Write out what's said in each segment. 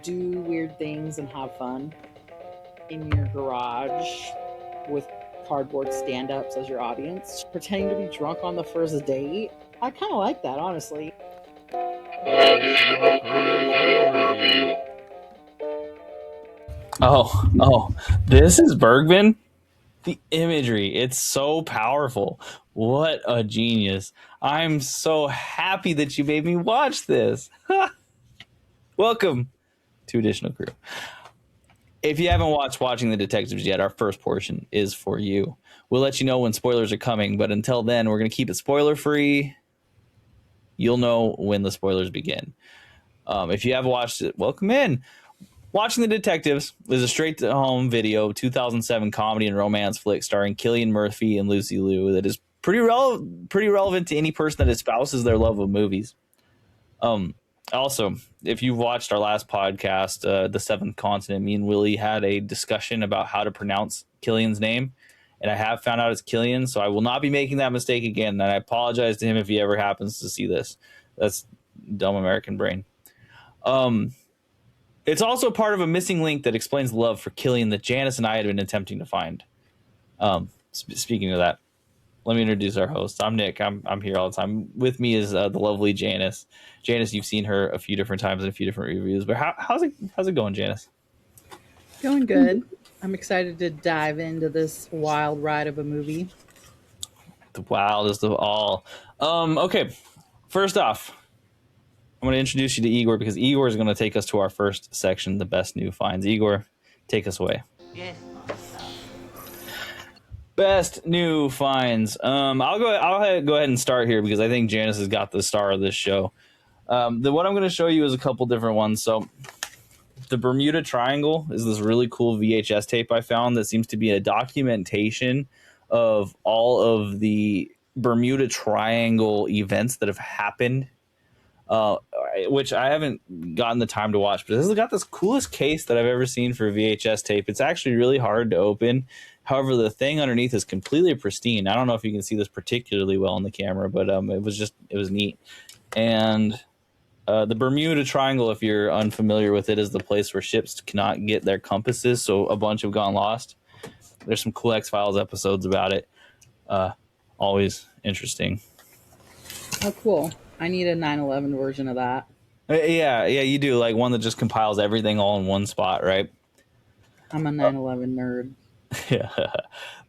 do weird things and have fun in your garage with cardboard stand-ups as your audience, pretending to be drunk on the first date. I kind of like that, honestly. Oh, this is Bergman. The imagery, it's so powerful. What a genius. I'm so happy that you made me watch this. Welcome to Additional Crew. If you haven't watched Watching the Detectives yet, our first portion is for you. We'll let you know when spoilers are coming, but until then, we're going to keep it spoiler free. You'll know when the spoilers begin. If you haven't watched it, welcome in. Watching the Detectives is a straight-to-home video 2007 comedy and romance flick starring Cillian Murphy and Lucy Liu that is pretty relevant to any person that espouses their love of movies. Also, if you've watched our last podcast, The Seventh Continent, me and Willie had a discussion about how to pronounce Cillian's name, and I have found out it's Cillian, so I will not be making that mistake again, and I apologize to him if he ever happens to see this. That's dumb American brain. It's also part of a missing link that explains the love for Cillian that Janice and I had been attempting to find. Speaking of that, let me introduce our host. I'm Nick. I'm here all the time. With me is the lovely Janice. Janice, you've seen her a few different times in a few different reviews, but how's it going, Janice? Going good. I'm excited to dive into this wild ride of a movie. The wildest of all. Okay, first off, I'm going to introduce you to Igor because Igor is going to take us to our first section, the best new finds. Igor, take us away. Yes. Best new finds. I'll go ahead and start here because I think Janice has got the star of this show. What I'm going to show you is a couple different ones. So the Bermuda Triangle is this really cool VHS tape I found that seems to be a documentation of all of the Bermuda Triangle events that have happened, which I haven't gotten the time to watch, but this has got this coolest case that I've ever seen for a VHS tape. It's actually really hard to open. However, the thing underneath is completely pristine. I don't know if you can see this particularly well on the camera, but it was neat. And the Bermuda Triangle, if you're unfamiliar with it, is the place where ships cannot get their compasses, so a bunch have gone lost. There's some cool X-Files episodes about it. Always interesting. Oh, cool. I need a 9/11 version of that. Yeah, you do. Like one that just compiles everything all in one spot, right? I'm a 9/11 nerd. Yeah.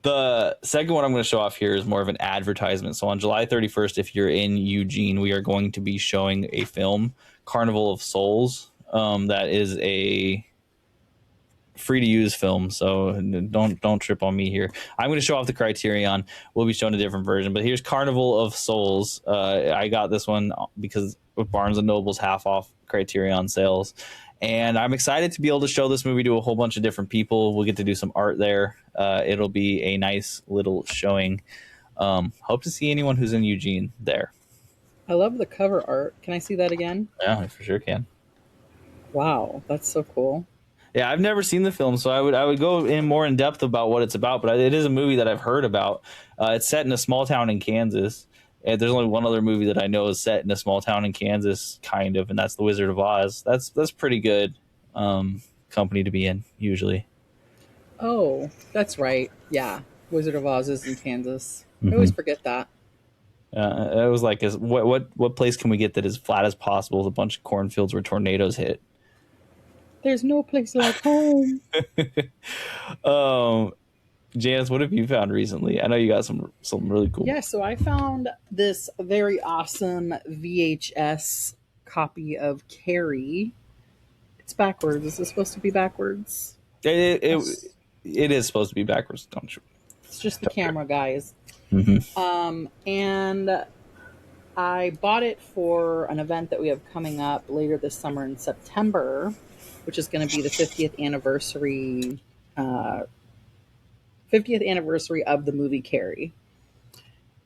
The second one I'm going to show off here is more of an advertisement. So on July 31st, if you're in Eugene, we are going to be showing a film, Carnival of Souls. That is a free to use film, so don't trip on me here. I'm going to show off the Criterion. We'll be showing a different version, but here's Carnival of Souls. I got this one because of Barnes and Noble's half off Criterion sales, and I'm excited to be able to show this movie to a whole bunch of different people. We'll get to do some art there. It'll be a nice little showing. Hope to see anyone who's in Eugene there. I love the cover art. Can I see that again? Yeah, I for sure can. Wow, that's so cool. Yeah, I've never seen the film, so I would go in more in depth about what it's about. But it is a movie that I've heard about. It's set in a small town in Kansas. And there's only one other movie that I know is set in a small town in Kansas, kind of, and that's The Wizard of Oz. That's pretty good company to be in usually. Oh, that's right. Yeah, Wizard of Oz is in Kansas. I always forget that. It was like, what place can we get that is flat as possible with a bunch of cornfields where tornadoes hit? There's no place like home. Janice, what have you found recently? I know you got some really cool. Yeah, so I found this very awesome VHS copy of Carrie. It's backwards. Is it supposed to be backwards? It is supposed to be backwards, don't you? It's just the camera, guys. Mm-hmm. And I bought it for an event that we have coming up later this summer in September, which is going to be the 50th anniversary of the movie Carrie.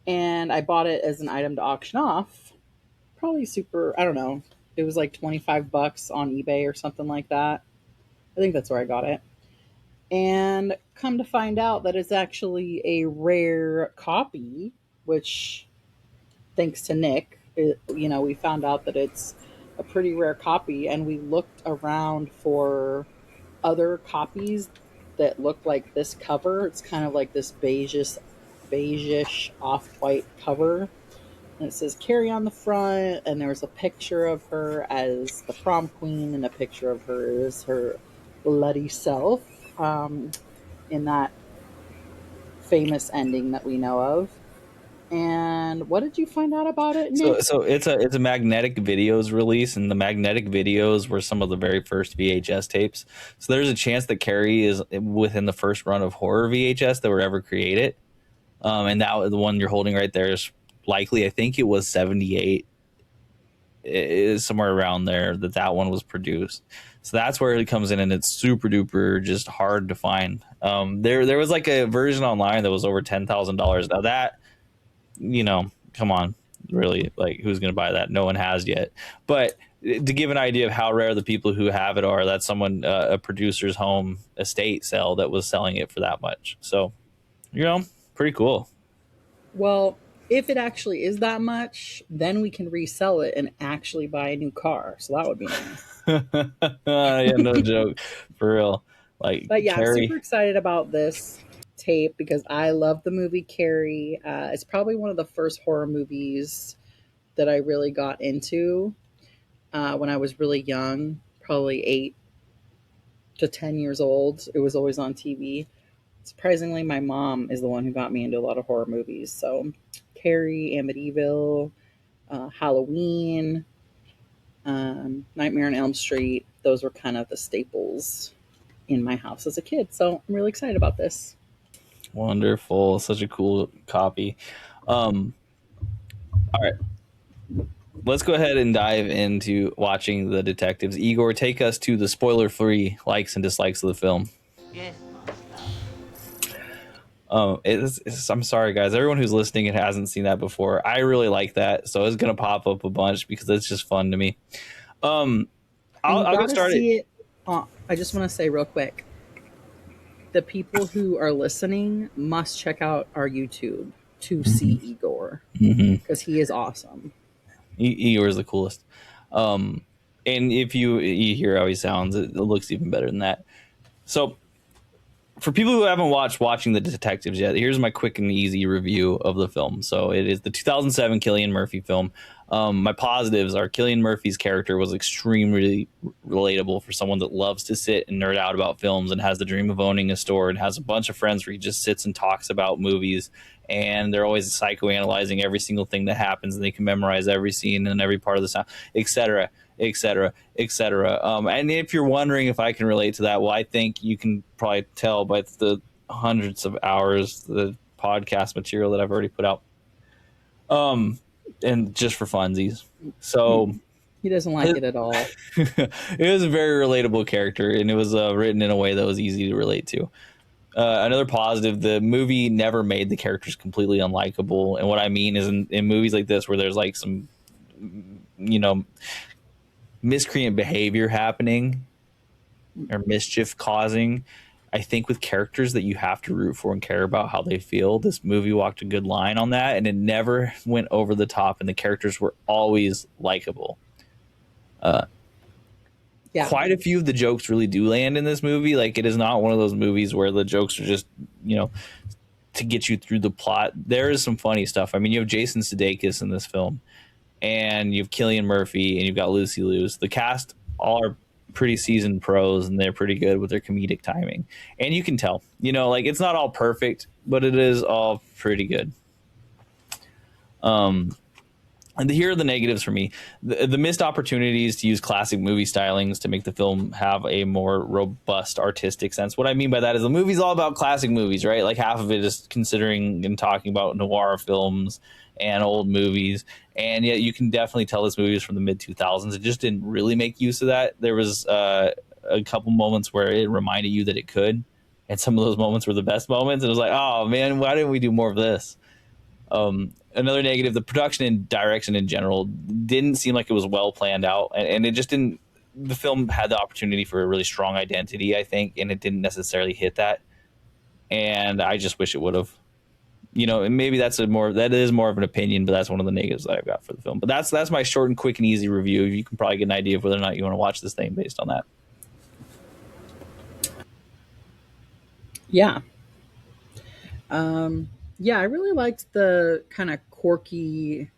And I bought it as an item to auction off. Probably I don't know. It was like $25 on eBay or something like that. I think that's where I got it. And come to find out that it's actually a rare copy, which, thanks to Nick, we found out that it's a pretty rare copy, and we looked around for other copies that look like this cover. It's kind of like this beigeish off-white cover, and it says Carrie on the front, and there's a picture of her as the prom queen and a picture of her as her bloody self, in that famous ending that we know of. And what did you find out about it, So Nick? so it's a magnetic videos release, and the magnetic videos were some of the very first VHS tapes. So there's a chance that Carrie is within the first run of horror VHS that were ever created. And that the one you're holding right there is likely. I think it was 78, is somewhere around there that one was produced. So that's where it comes in, and it's super duper just hard to find. There was like a version online that was over $10,000. Now that, come on, really, like, who's going to buy that? No one has yet. But to give an idea of how rare the people who have it are, that's someone, a producer's home estate sale that was selling it for that much. So, pretty cool. Well, if it actually is that much, then we can resell it and actually buy a new car. So that would be nice. Yeah, no joke, for real. Like, But yeah, I'm super Carrie. excited about this tape because I love the movie Carrie. It's probably one of the first horror movies that I really got into when I was really young, probably 8 to 10 years old. It was always on TV. Surprisingly, my mom is the one who got me into a lot of horror movies. So, Carrie, Amityville, Halloween, Nightmare on Elm Street, those were kind of the staples in my house as a kid. So, I'm really excited about this. Wonderful. Such a cool copy. All right. Let's go ahead and dive into watching The Detectives. Igor, take us to the spoiler free likes and dislikes of the film. Yes, master. I'm sorry, guys. Everyone who's listening and hasn't seen that before, I really like that. So it's going to pop up a bunch because it's just fun to me. Um, And you I'll got get to started. see it. I just want to say real quick, the people who are listening must check out our YouTube to see Igor because he is awesome. Igor is the coolest. And if you hear how he sounds, it looks even better than that. So, for people who haven't watching The Detectives yet, here's my quick and easy review of the film. So it is the 2007 Cillian Murphy film. My positives are Cillian Murphy's character was extremely relatable for someone that loves to sit and nerd out about films and has the dream of owning a store and has a bunch of friends where he just sits and talks about movies, and they're always psychoanalyzing every single thing that happens, and they can memorize every scene and every part of the sound, etc., etc., etc. And if you're wondering if I can relate to that, well, I think you can probably tell by the hundreds of hours the podcast material that I've already put out, and just for funsies. So He doesn't like it at all. it was a very relatable character, and it was written in a way that was easy to relate to. Another positive, the movie never made the characters completely unlikable. And what I mean is in movies like this where there's like some, you know, miscreant behavior happening or mischief causing, I think with characters that you have to root for and care about how they feel, this movie walked a good line on that, and it never went over the top, and the characters were always likable. Yeah. Quite a few of the jokes really do land in this movie. Like, it is not one of those movies where the jokes are just, to get you through the plot. There is some funny stuff. I mean, you have Jason Sudeikis in this film, and you have Cillian Murphy, and you've got Lucy Liu. The cast all are pretty seasoned pros, and they're pretty good with their comedic timing. And you can tell, like, it's not all perfect, but it is all pretty good. And here are the negatives for me. The missed opportunities to use classic movie stylings to make the film have a more robust artistic sense. What I mean by that is the movie's all about classic movies, right? Like, half of it is considering and talking about noir films and old movies. And yet you can definitely tell this movie is from the mid-2000s. It just didn't really make use of that. There was a couple moments where it reminded you that it could. And some of those moments were the best moments. And it was like, oh, man, why didn't we do more of this? Another negative, the production and direction in general didn't seem like it was well planned out, and it just didn't. The film had the opportunity for a really strong identity, I think, and it didn't necessarily hit that. And I just wish it would have. and maybe that is more of an opinion, but that's one of the negatives that I've got for the film. But that's my short and quick and easy review. You can probably get an idea of whether or not you want to watch this thing based on that. Yeah. Um, yeah, I really liked the kind of quirky,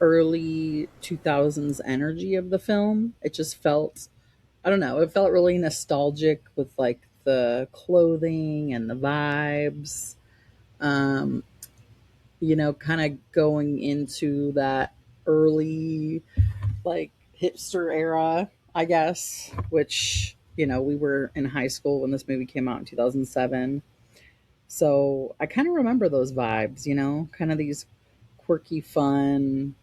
early 2000s energy of the film. It just felt, I don't know, it felt really nostalgic with like the clothing and the vibes. Um, kind of going into that early, like, hipster era, I guess, which, we were in high school when this movie came out in 2007. So I kind of remember those vibes, kind of these quirky, fun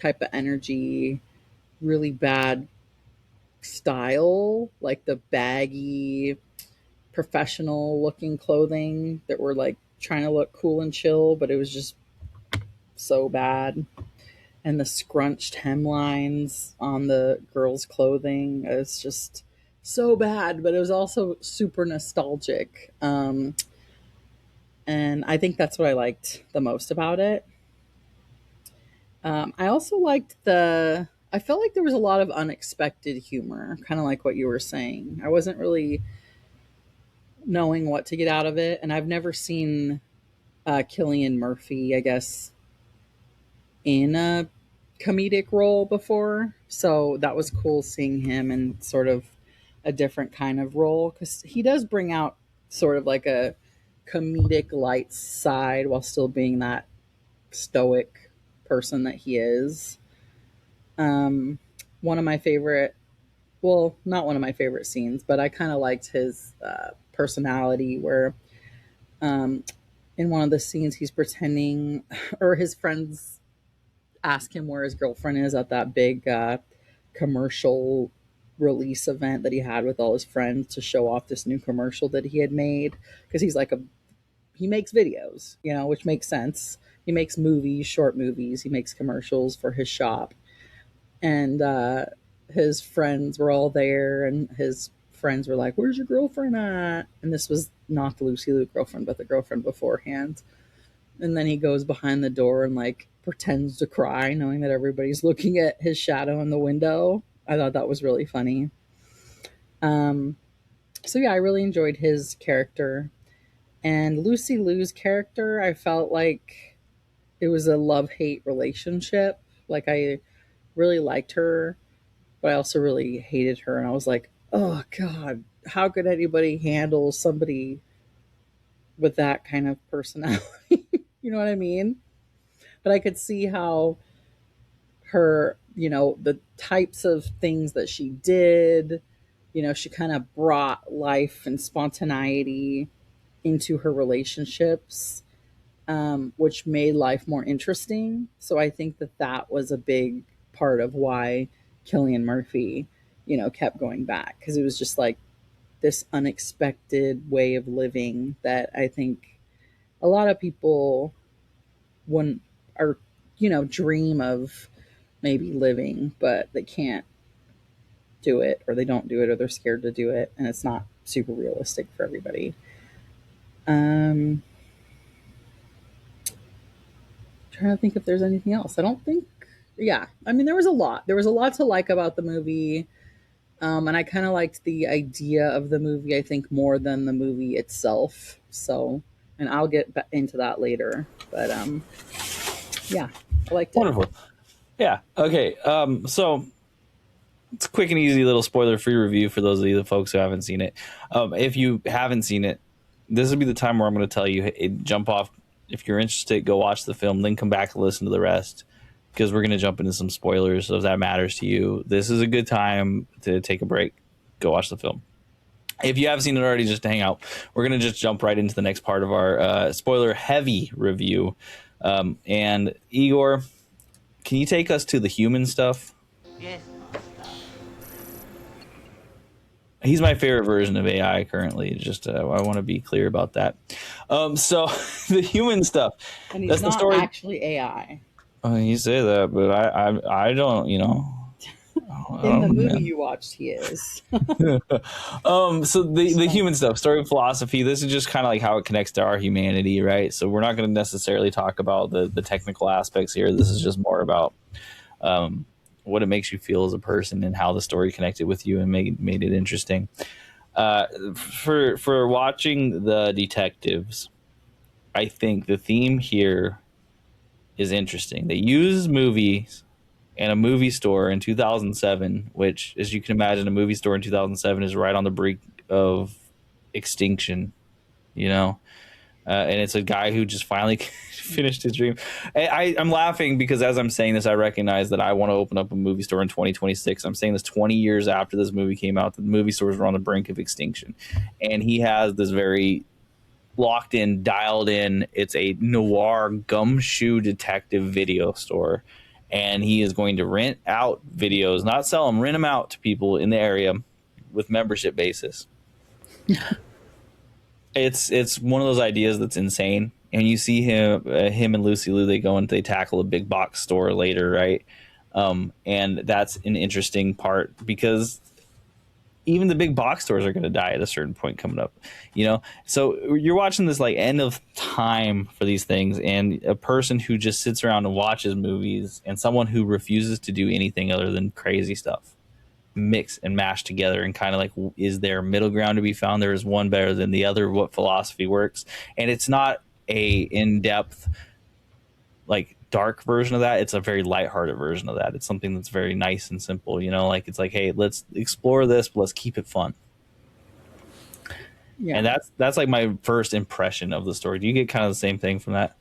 type of energy, really bad style, like the baggy, professional looking clothing that were like trying to look cool and chill, but it was just so bad. And the scrunched hemlines on the girls' clothing, it's just so bad, but it was also super nostalgic. And I think that's what I liked the most about it. I also liked I felt like there was a lot of unexpected humor, kind of like what you were saying. I wasn't really knowing what to get out of it, and I've never seen Cillian Murphy, I guess, in a comedic role before. So that was cool seeing him in sort of a different kind of role because he does bring out sort of like a comedic light side while still being that stoic person that he is. Um, one of my favorite, well, not one of my favorite scenes, but I kind of liked his personality where um, in one of the scenes he's pretending, or his friends ask him where his girlfriend is at that big commercial release event that he had with all his friends to show off this new commercial that he had made because he makes videos, which makes sense. He makes movies, short movies. He makes commercials for his shop, and his friends were all there, and his friends were like, "Where's your girlfriend at?" And this was not the Lucy Liu girlfriend, but the girlfriend beforehand. And then he goes behind the door and like pretends to cry, knowing that everybody's looking at his shadow in the window. I thought that was really funny. Um, so yeah, I really enjoyed his character. And Lucy Liu's character, I felt like it was a love hate relationship. Like I really liked her, but I also really hated her. And I was like, oh God, how could anybody handle somebody with that kind of personality? You know what I mean? But I could see how her, the types of things that she did, she kind of brought life and spontaneity into her relationships, which made life more interesting. So I think that that was a big part of why Cillian Murphy, kept going back because it was just like this unexpected way of living that I think a lot of people wouldn't or dream of maybe living, but they can't do it or they don't do it or they're scared to do it and it's not super realistic for everybody. Um Trying to think if there's anything else. I don't think, yeah. I mean, there was a lot. There was a lot to like about the movie. And I kind of liked the idea of the movie, I think, more than the movie itself. So, and I'll get into that later. But yeah, I liked it. Wonderful. Yeah. Okay. So it's a quick and easy little spoiler-free review for those of you the folks who haven't seen it. If you haven't seen it, this will be the time where I'm going to tell you, hey, jump off. If you're interested, go watch the film, then come back and listen to the rest because we're going to jump into some spoilers. So if that matters to you, this is a good time to take a break. Go watch the film. If you haven't seen it already, just hang out. We're going to just jump right into the next part of our spoiler-heavy review. And Igor, can you take us to the human stuff? Yes. He's my favorite version of AI currently. Just I want to be clear about that. So the human stuff. And he's That's the not story. actually AI. You say that, but I don't. In the Oh movie man. you watched, he is. So It's the funny. human stuff, story and philosophy, this is just kind of like how it connects to our humanity, right? So we're not going to necessarily talk about the technical aspects here. This is just more about um, what it makes you feel as a person and how the story connected with you and made it interesting. For watching the detectives, I think the theme here is interesting. They use movies and a movie store in 2007, which, as you can imagine, a movie store in 2007 is right on the brink of extinction, you know? And it's a guy who just finally finished his dream. I'm laughing because as I'm saying this, I recognize that I want to open up a movie store in 2026. I'm saying this 20 years after this movie came out, the movie stores were on the brink of extinction. And he has this very locked in, dialed in. It's a noir gumshoe detective video store. And he is going to rent out videos, not sell them, rent them out to people in the area with membership basis. It's one of those ideas that's insane. And you see him and Lucy Liu, they go and they tackle a big box store later, right? And that's an interesting part because even the big box stores are going to die at a certain point coming up, you know. So you're watching this like end of time for these things, and a person who just sits around and watches movies, and someone who refuses to do anything other than crazy stuff mix and mash together, and kind of like, is there middle ground to be found? There is one better than the other. What philosophy works? And it's not a in-depth like dark version of that. It's a very lighthearted version of that. It's something that's very nice and simple, you know, like it's like, hey, let's explore this, but let's keep it fun. Yeah. And that's like my first impression of the story. Do you get kind of the same thing from that?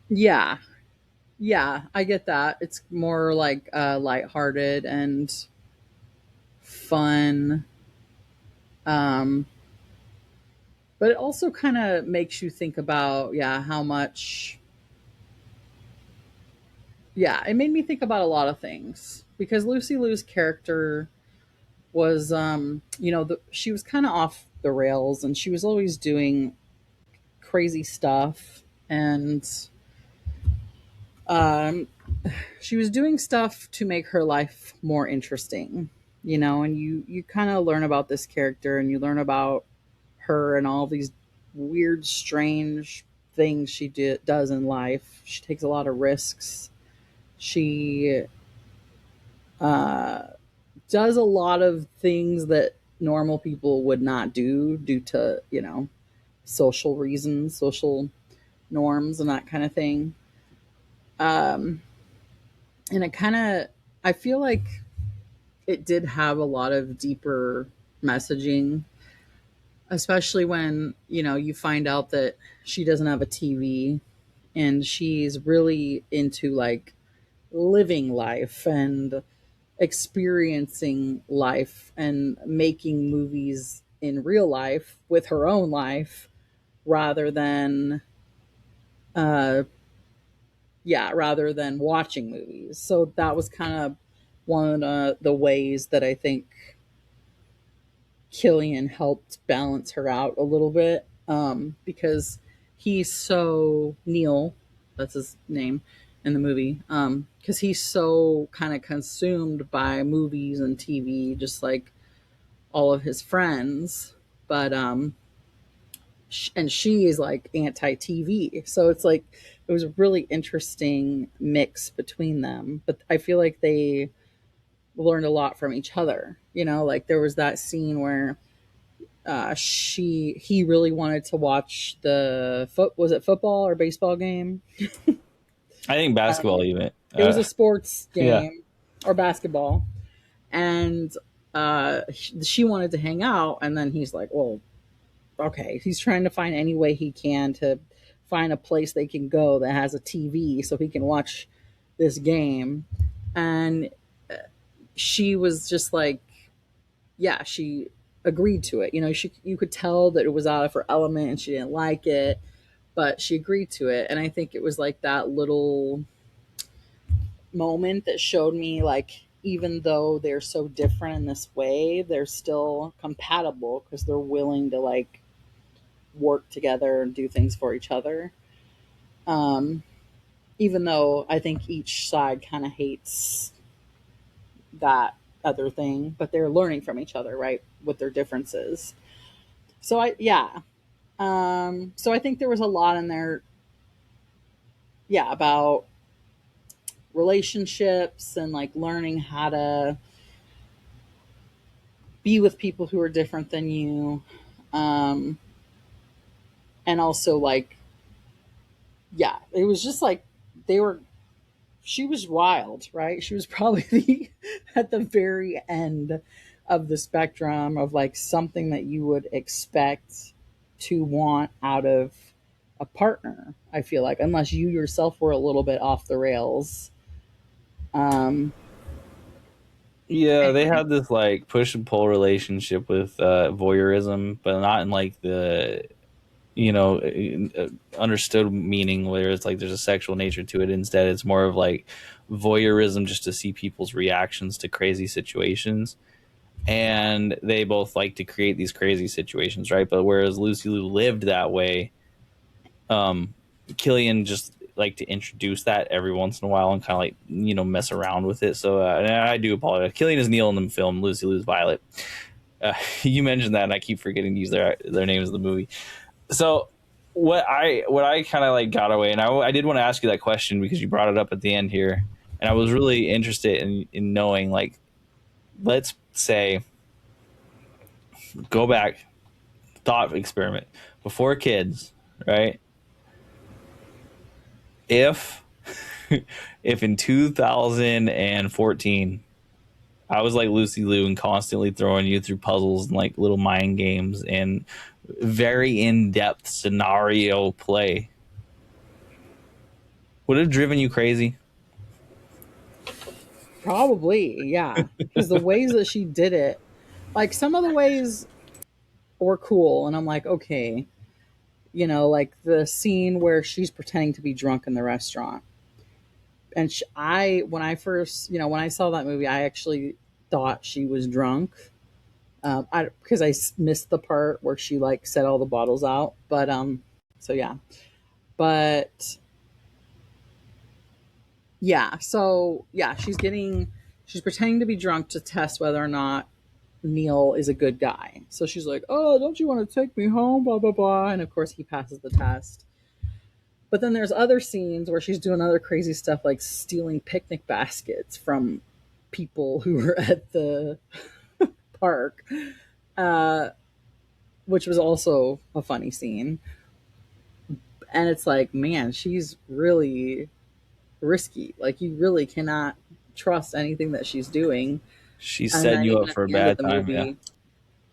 Yeah. Yeah, I get that. It's more like lighthearted and fun. Um, but it also kind of makes you think about, yeah, how much. Yeah, it made me think about a lot of things because Lucy Liu's character was, she was kind of off the rails and she was always doing crazy stuff. And um, she was doing stuff to make her life more interesting, and you kind of learn about this character and you learn about her and all these weird strange things does in life. She takes a lot of risks. She uh, does a lot of things that normal people would not do due to social reasons, social norms, and that kind of thing. um, and it kind of, I feel like it did have a lot of deeper messaging, especially when you find out that she doesn't have a TV and she's really into like living life and experiencing life and making movies in real life with her own life rather than uh rather than watching movies. So that was kind of one of the ways that I think Cillian helped balance her out a little bit, because he's so Neil, that's his name in the movie, because he's so kind of consumed by movies and TV, just like all of his friends. But and she is like anti TV, so it's like it was a really interesting mix between them. But I feel like they learned a lot from each other. Like there was that scene where he really wanted to watch the was it football or baseball game? I think I don't know. basketball even. It was a sports Yeah. game or basketball, and she wanted to hang out, and then he's like, "Well, okay." He's trying to find any way he can to find a place they can go that has a TV so he can watch this game, and she was just like, yeah, she agreed to it. You could tell that it was out of her element and she didn't like it, but she agreed to it. And I think it was like that little moment that showed me like even though they're so different in this way, they're still compatible because they're willing to like work together and do things for each other. Um, even though I think each side kind of hates that other thing, but they're learning from each other, right? With their differences. So yeah. So I think there was a lot in there, yeah, about relationships and like learning how to be with people who are different than you. Um, and also like, yeah, it was just like they were, she was wild, right? She was probably at the very end of the spectrum of like something that you would expect to want out of a partner. I feel like, unless you yourself were a little bit off the rails. Um, Yeah, they anyway, had this like push and pull relationship with voyeurism, but not in like the understood meaning where it's like there's a sexual nature to it. Instead, it's more of like voyeurism just to see people's reactions to crazy situations. And they both like to create these crazy situations, right? But whereas Lucy Liu lived that way, um, Cillian just like to introduce that every once in a while and kind of like mess around with it. So and I do apologize. Killian is Neil in the film. Lucy Liu's Violet. You mentioned that, and I keep forgetting to use their names in the movie. So what I kind of like got away, and I did want to ask you that question because you brought it up at the end here, and I was really interested in knowing, like, let's say, go back, thought experiment before kids, right? If if in 2014 I was like Lucy Liu and constantly throwing you through puzzles and like little mind games and very in-depth scenario play, would it have driven you crazy? probably, yeah, because the ways that she did it, like some of the ways were cool, and I'm like, okay, like the scene where she's pretending to be drunk in the restaurant. And when I first, when I saw that movie, I actually thought she was drunk. Because I missed the part where she like set all the bottles out. But so yeah, but yeah, so yeah, she's pretending to be drunk to test whether or not Neil is a good guy. So she's like, "Oh, don't you want to take me home?" Blah blah blah, and of course he passes the test. But then there's other scenes where she's doing other crazy stuff like stealing picnic baskets from people who were at the park, uh, which was also a funny scene. And it's like, man, she's really risky. Like, you really cannot trust anything that she's doing. She's And setting then you even up at for a the end of bad the time. Yeah.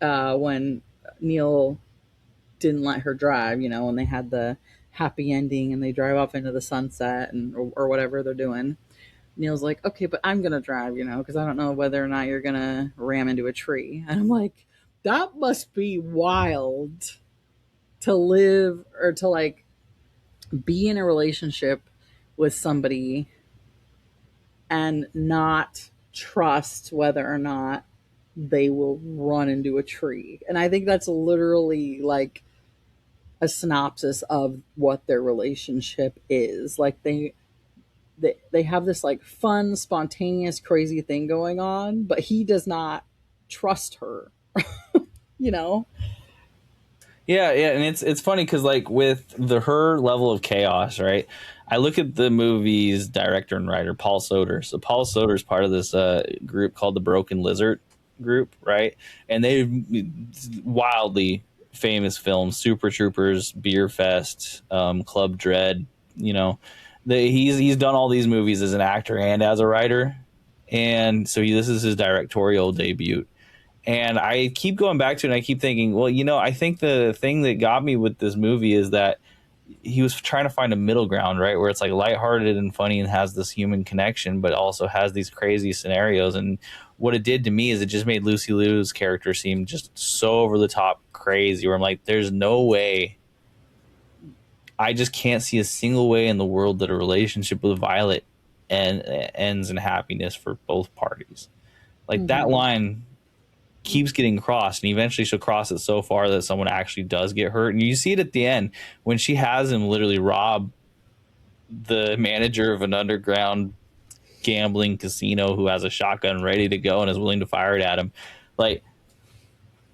movie, when Neil didn't let her drive, when they had the happy ending and they drive off into the sunset and or whatever they're doing. Neil's like, okay, but I'm gonna drive, because I don't know whether or not you're gonna ram into a tree. And I'm like, that must be wild to live or to like be in a relationship with somebody and not trust whether or not they will run into a tree. And I think that's literally like a synopsis of what their relationship is. Like they have this like fun, spontaneous, crazy thing going on, but he does not trust her, you know? Yeah, yeah, and it's funny because like with her level of chaos, right? I look at the movie's director and writer Paul Soder. So Paul Soder is part of this group called the Broken Lizard group, right? And they wildly famous films: Super Troopers, Beer Fest, Club Dread. You know, he's done all these movies as an actor and as a writer, and so this is his directorial debut. And I keep going back to it and I keep thinking, well, I think the thing that got me with this movie is that he was trying to find a middle ground, right? Where it's like lighthearted and funny and has this human connection, but also has these crazy scenarios. And what it did to me is it just made Lucy Liu's character seem just so over the top crazy, where I'm like, there's no way. I just can't see a single way in the world that a relationship with Violet ends in happiness for both parties. Like that Mm-hmm. line keeps getting crossed, and eventually she'll cross it so far that someone actually does get hurt. And you see it at the end when she has him literally rob the manager of an underground gambling casino who has a shotgun ready to go and is willing to fire it at him. Like,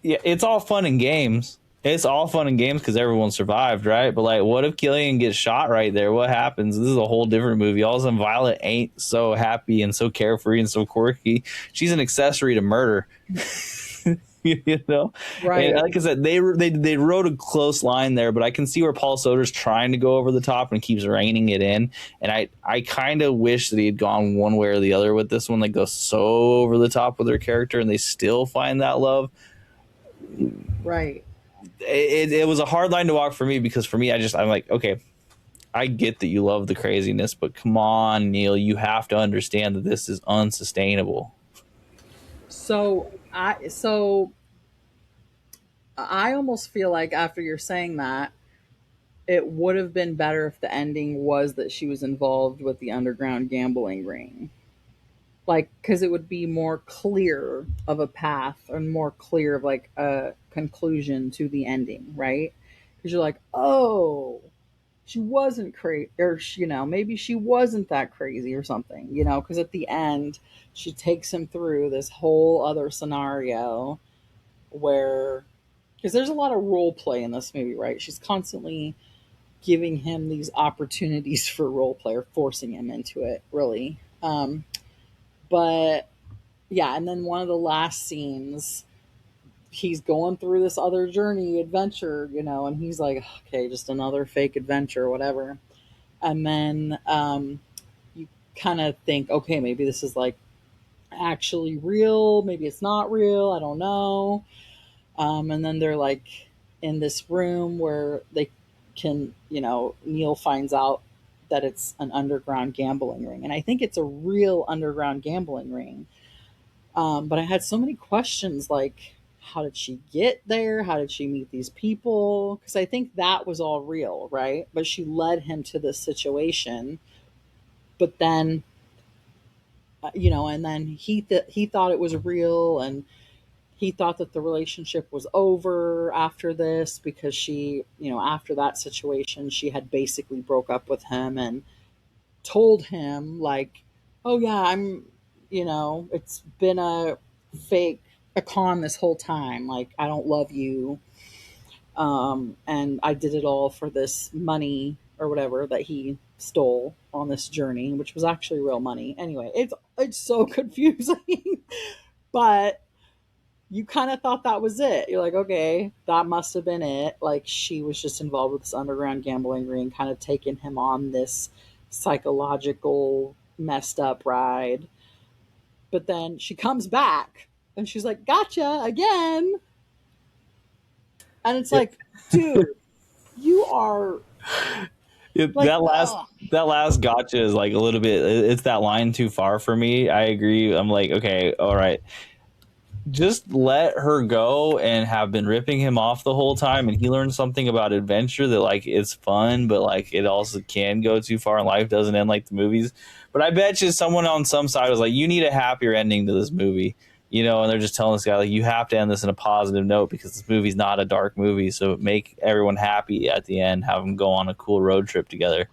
yeah, it's all fun and games. It's all fun and games because everyone survived, right? But like, what if Cillian gets shot right there? What happens? This is a whole different movie. All of a sudden, Violet ain't so happy and so carefree and so quirky. She's an accessory to murder. You know, and Right. like I said, they wrote a close line there, but I can see where Paul Soder's trying to go over the top and keeps reining it in. And I kind of wish that he had gone one way or the other with this one. They go so over the top with their character, and they still find that love. Right. It was a hard line to walk for me because for me, I'm like, okay, I get that you love the craziness, but come on, Neil, you have to understand that this is unsustainable. So I almost feel like after you're saying that, it would have been better if the ending was that she was involved with the underground gambling ring. Like, because it would be more clear of a path and more clear of like a conclusion to the ending, right? Because you're like, oh, she wasn't crazy, or maybe she wasn't that crazy or something, because at the end, she takes him through this whole other scenario where, because there's a lot of role play in this movie, right? She's constantly giving him these opportunities for role play or forcing him into it, really. But yeah, and then one of the last scenes, he's going through this other journey, adventure, and he's like, okay, just another fake adventure, whatever. And then you kind of think, okay, maybe this is like actually real, maybe it's not real, I don't know. And then they're like in this room where they can, Neil finds out that it's an underground gambling ring. And I think it's a real underground gambling ring. But I had so many questions like, how did she get there? How did she meet these people? Because I think that was all real, right? But she led him to this situation. But then, and then he thought it was real, and he thought that the relationship was over after this because she, after that situation, she had basically broke up with him and told him like, oh yeah, it's been a con this whole time. Like, I don't love you. And I did it all for this money or whatever that he stole on this journey, which was actually real money. Anyway, it's so confusing. But you kind of thought that was it. You're like, okay, that must have been it. Like, she was just involved with this underground gambling ring, kind of taking him on this psychological messed up ride. But then she comes back and she's like, gotcha again. And it's Yeah. like, dude, you are like, That last ugh. gotcha is like a little bit. It's that line too far for me. I agree. I'm like, okay, all right, just let her go and have been ripping him off the whole time, and he learned something about adventure that like it's fun, but like it also can go too far, and life doesn't end like the movies. But I bet you someone on some side was like, you need a happier ending to this movie, and they're just telling this guy like, you have to end this in a positive note because this movie's not a dark movie, so make everyone happy at the end, have them go on a cool road trip together.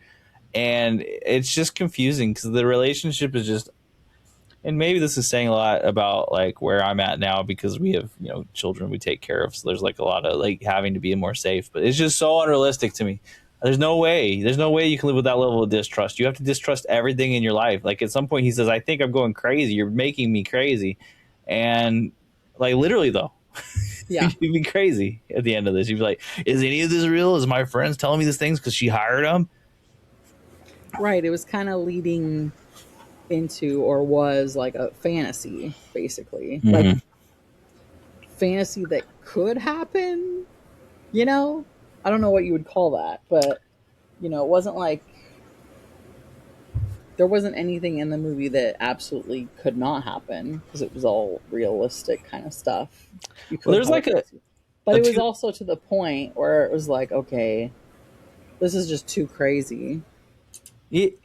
And it's just confusing because the relationship is just, and maybe this is saying a lot about like where I'm at now because we have children we take care of, so there's like a lot of like having to be more safe, but it's just so unrealistic to me. There's no way you can live with that level of distrust. You have to distrust everything in your life. Like at some point he says, I think I'm going crazy, you're making me crazy. And like literally though, Yeah, you'd be crazy at the end of this. You'd be like, is any of this real? Is my friends telling me these things because she hired them? right. It was kind of leading into, or was like, a fantasy, basically. Like, Mm-hmm. fantasy that could happen, you know? I don't know what you would call that, but, it wasn't like there wasn't anything in the movie that absolutely could not happen because it was all realistic kind of stuff. You Well, could there's have a like fantasy. But a it was two. also to the point where it was like, okay, this is just too crazy.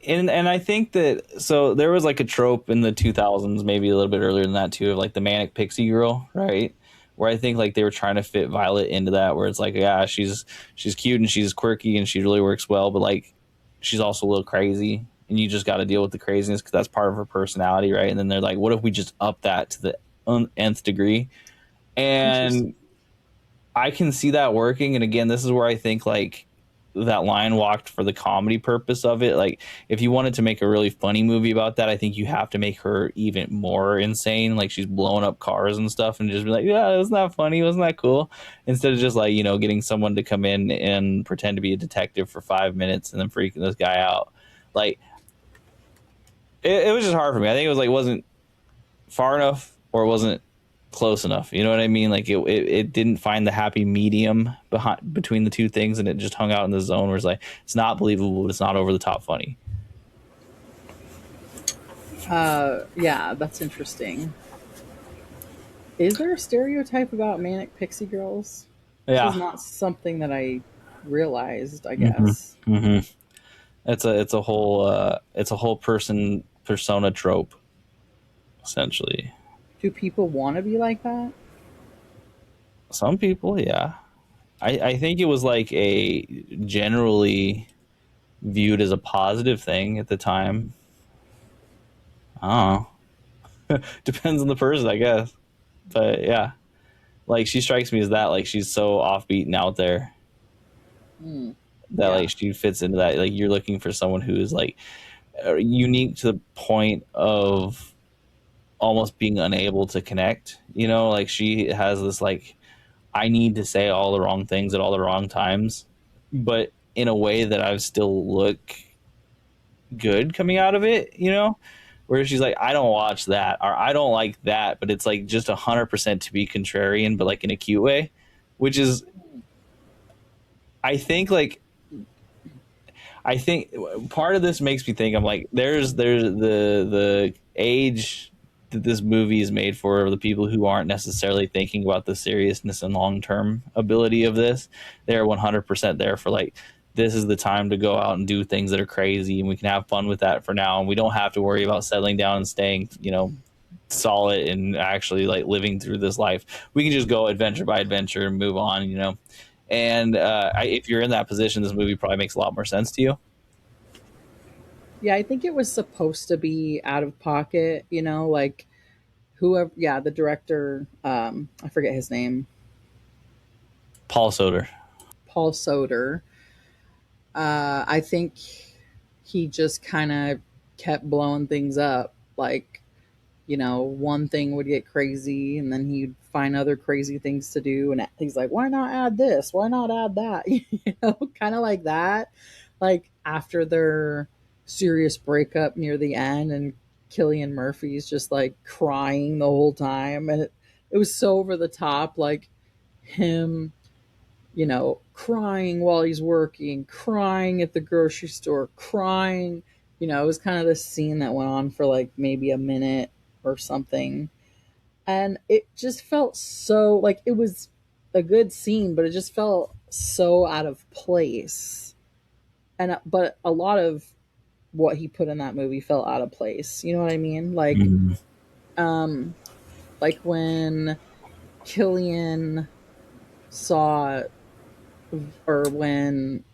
And I think that so there was like a trope in the 2000s, maybe a little bit earlier than that too, of like the manic pixie girl, right? Where I think like they were trying to fit Violet into that, where it's like, yeah, she's cute and she's quirky and she really works well, but like she's also a little crazy, and you just got to deal with the craziness because that's part of her personality, right? And then they're like, what if we just up that to the nth degree? Interesting. And I can see that working. And again, this is where I think like that line walked for the comedy purpose of it. Like if you wanted to make a really funny movie about that, I think you have to make her even more insane. Like she's blowing up cars and stuff and just be like, yeah, wasn't that funny? Wasn't that cool? Instead of just like, getting someone to come in and pretend to be a detective for 5 minutes and then freaking this guy out. Like it was just hard for me. I think it was like, wasn't far enough or it wasn't close enough. You know what I mean? Like it didn't find the happy medium between the two things, and it just hung out in the zone where it's like it's not believable, but it's not over the top funny. Yeah, that's interesting. Is there a stereotype about manic pixie girls? This is Yeah. not something that I realized, I Mm-hmm. guess. Mm-hmm. It's a whole person persona trope essentially. Do people want to be like that? Some people, yeah. I think it was like a generally viewed as a positive thing at the time. I don't know. Depends on the person, I guess. But yeah. Like she strikes me as that. Like she's so offbeat and out there Hmm. that Yeah. like she fits into that. Like you're looking for someone who is like unique to the point of almost being unable to connect. Like she has this like I need to say all the wrong things at all the wrong times, but in a way that I still look good coming out of it. Where she's like, I don't watch that or I don't like that, but it's like just 100% to be contrarian, but like in a cute way, which is I think like I think part of this makes me think I'm like there's the age that this movie is made for the people who aren't necessarily thinking about the seriousness and long term ability of this. They're 100% there for like this is the time to go out and do things that are crazy and we can have fun with that for now and we don't have to worry about settling down and staying solid and actually like living through this life. We can just go adventure by adventure and move on. And if you're in that position, this movie probably makes a lot more sense to you. Yeah, I think it was supposed to be out of pocket, like whoever, yeah, the director, I forget his name, Paul Soder. Paul Soder. I think he just kind of kept blowing things up. Like, one thing would get crazy and then he'd find other crazy things to do. And he's like, why not add this? Why not add that? Kind of like that. Like after their serious breakup near the end and Cillian Murphy's just like crying the whole time. And it was so over the top. Like him, crying while he's working, crying at the grocery store, crying. It was kind of this scene that went on for like maybe a minute or something. And it just felt so like it was a good scene, but it just felt so out of place. And but a lot of what he put in that movie felt out of place. You know what I mean? Mm-hmm. Um like when Killian saw or when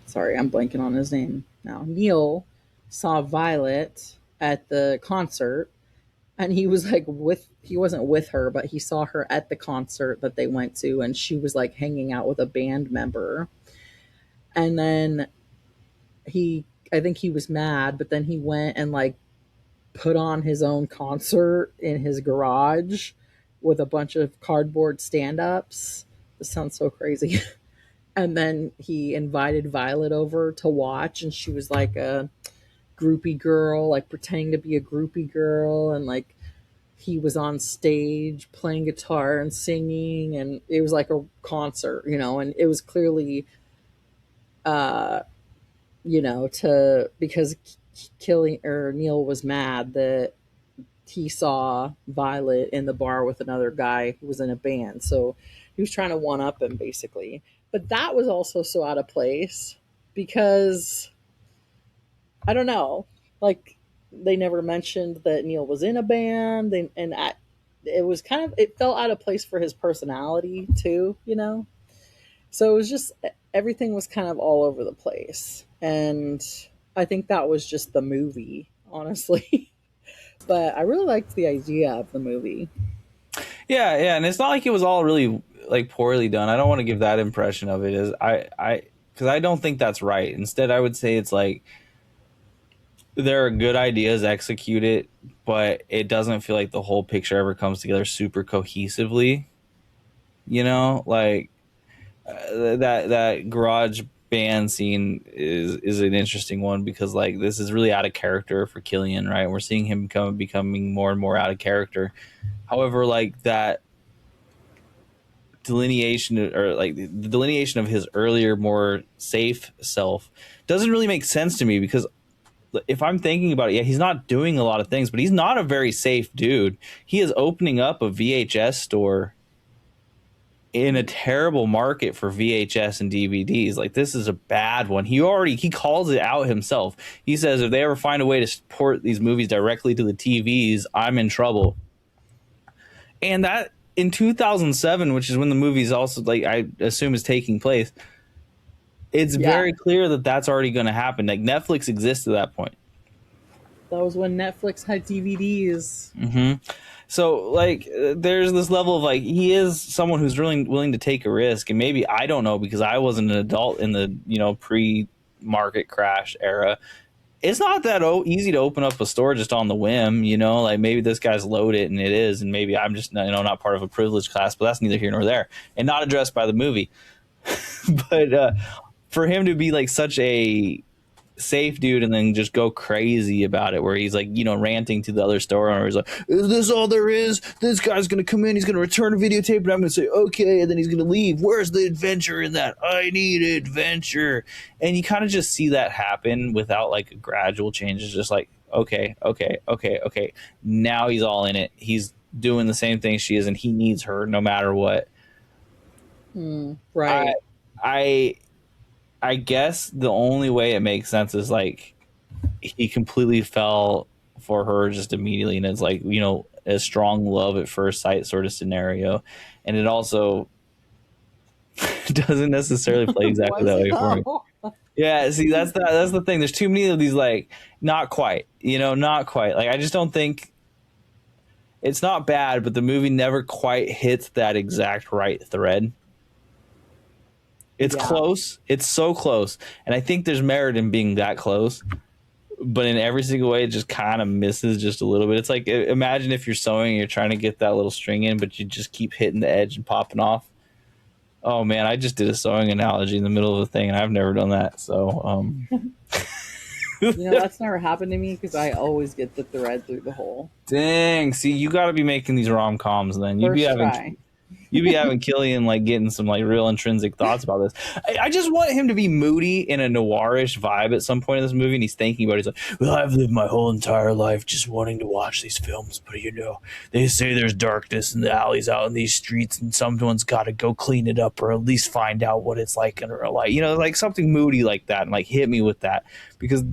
sorry, I'm blanking on his name now. Neil saw Violet at the concert and he was like he wasn't with her, but he saw her at the concert that they went to and she was like hanging out with a band member. And then I think he was mad, but then he went and like put on his own concert in his garage with a bunch of cardboard stand-ups. This sounds so crazy. And then he invited Violet over to watch and she was like a groupie girl, like pretending to be a groupie girl, and like he was on stage playing guitar and singing, and it was like a concert, and it was clearly uh to because Killing or Neil was mad that he saw Violet in the bar with another guy who was in a band. So he was trying to one up him basically. But that was also so out of place because I don't know, like they never mentioned that Neil was in a band, it was kind of it felt out of place for his personality too. So it was just everything was kind of all over the place. And I think that was just the movie, honestly. But I really liked the idea of the movie. Yeah, yeah, and it's not like it was all really like poorly done. I don't want to give that impression of it as because I don't think that's right. Instead, I would say it's like there are good ideas executed, but it doesn't feel like the whole picture ever comes together super cohesively. You know, like that garage band scene is an interesting one because like this is really out of character for Cillian, right? We're seeing him becoming more and more out of character. However, like that delineation or like the delineation of his earlier more safe self doesn't really make sense to me because if I'm thinking about it, yeah, he's not doing a lot of things, but he's not a very safe dude. He is opening up a VHS store in a terrible market for VHS and DVDs. Like this is a bad one. He calls it out himself. He says if they ever find a way to port these movies directly to the TVs, I'm in trouble. And that in 2007, which is when the movie's also like I assume is taking place, it's Yeah, very clear that that's already going to happen. Like Netflix exists at that point. that was when Netflix had DVDs. Mm-hmm. So like there's this level of like he is someone who's really willing to take a risk, and maybe I don't know because I wasn't an adult in the pre-market crash era. It's not that easy to open up a store just on the whim, like maybe this guy's loaded and it is, and maybe I'm just not part of a privileged class, but that's neither here nor there and not addressed by the movie. But for him to be like such a safe dude and then just go crazy about it where he's like ranting to the other store owner, he's like, is this all there is? This guy's gonna come in, he's gonna return a videotape and I'm gonna say okay, and then he's gonna leave. Where's the adventure in that? I need adventure. And you kind of just see that happen without like a gradual change. It's just like okay, okay, okay, okay, now he's all in it, he's doing the same thing she is and he needs her no matter what. i Right. i I guess the only way it makes sense is like he completely fell for her just immediately, and it's like a strong love at first sight sort of scenario, and it also doesn't necessarily play exactly Was that it way for me. though? Yeah, see, that's the thing. There's too many of these like not quite, not quite. Like I just don't think it's not bad, but the movie never quite hits that exact right thread. It's Yeah. close. It's so close, and I think there's merit in being that close, but in every single way it just kind of misses just a little bit. It's like imagine if you're sewing and you're trying to get that little string in but you just keep hitting the edge and popping off. Oh man, I just did a sewing analogy in the middle of a thing and I've never done that, so That's never happened to me because I always get the thread through the hole. dang, see, you got to be making these rom-coms then. First try. You'd be having Cillian like getting some like real intrinsic thoughts about this. I just want him to be moody in a noirish vibe at some point in this movie, and he's thinking about it. He's like, "Well, I've lived my whole entire life just wanting to watch these films, but they say there's darkness in the alleys out in these streets, and someone's got to go clean it up, or at least find out what it's like in real life. Like something moody like that, and like hit me with that because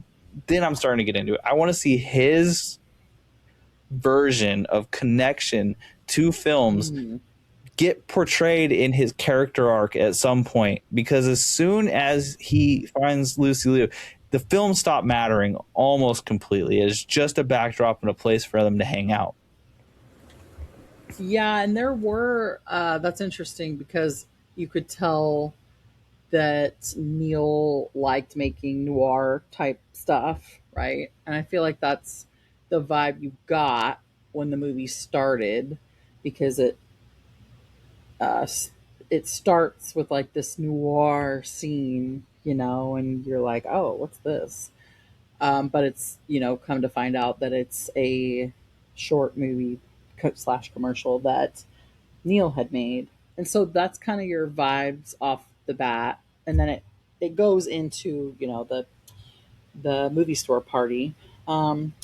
then I'm starting to get into it. I want to see his version of connection to films Mm. get portrayed in his character arc at some point, because as soon as he finds Lucy Liu, the film stopped mattering almost completely. It's just a backdrop and a place for them to hang out. Yeah, and there were, that's interesting because you could tell that Neil liked making noir type stuff, right? And I feel like that's the vibe you got when the movie started because uh, it starts with like this noir scene, and you're like, oh, what's this? But it's, come to find out that it's a short movie slash commercial that Neil had made. And so that's kind of your vibes off the bat. And then it goes into, the movie store party um,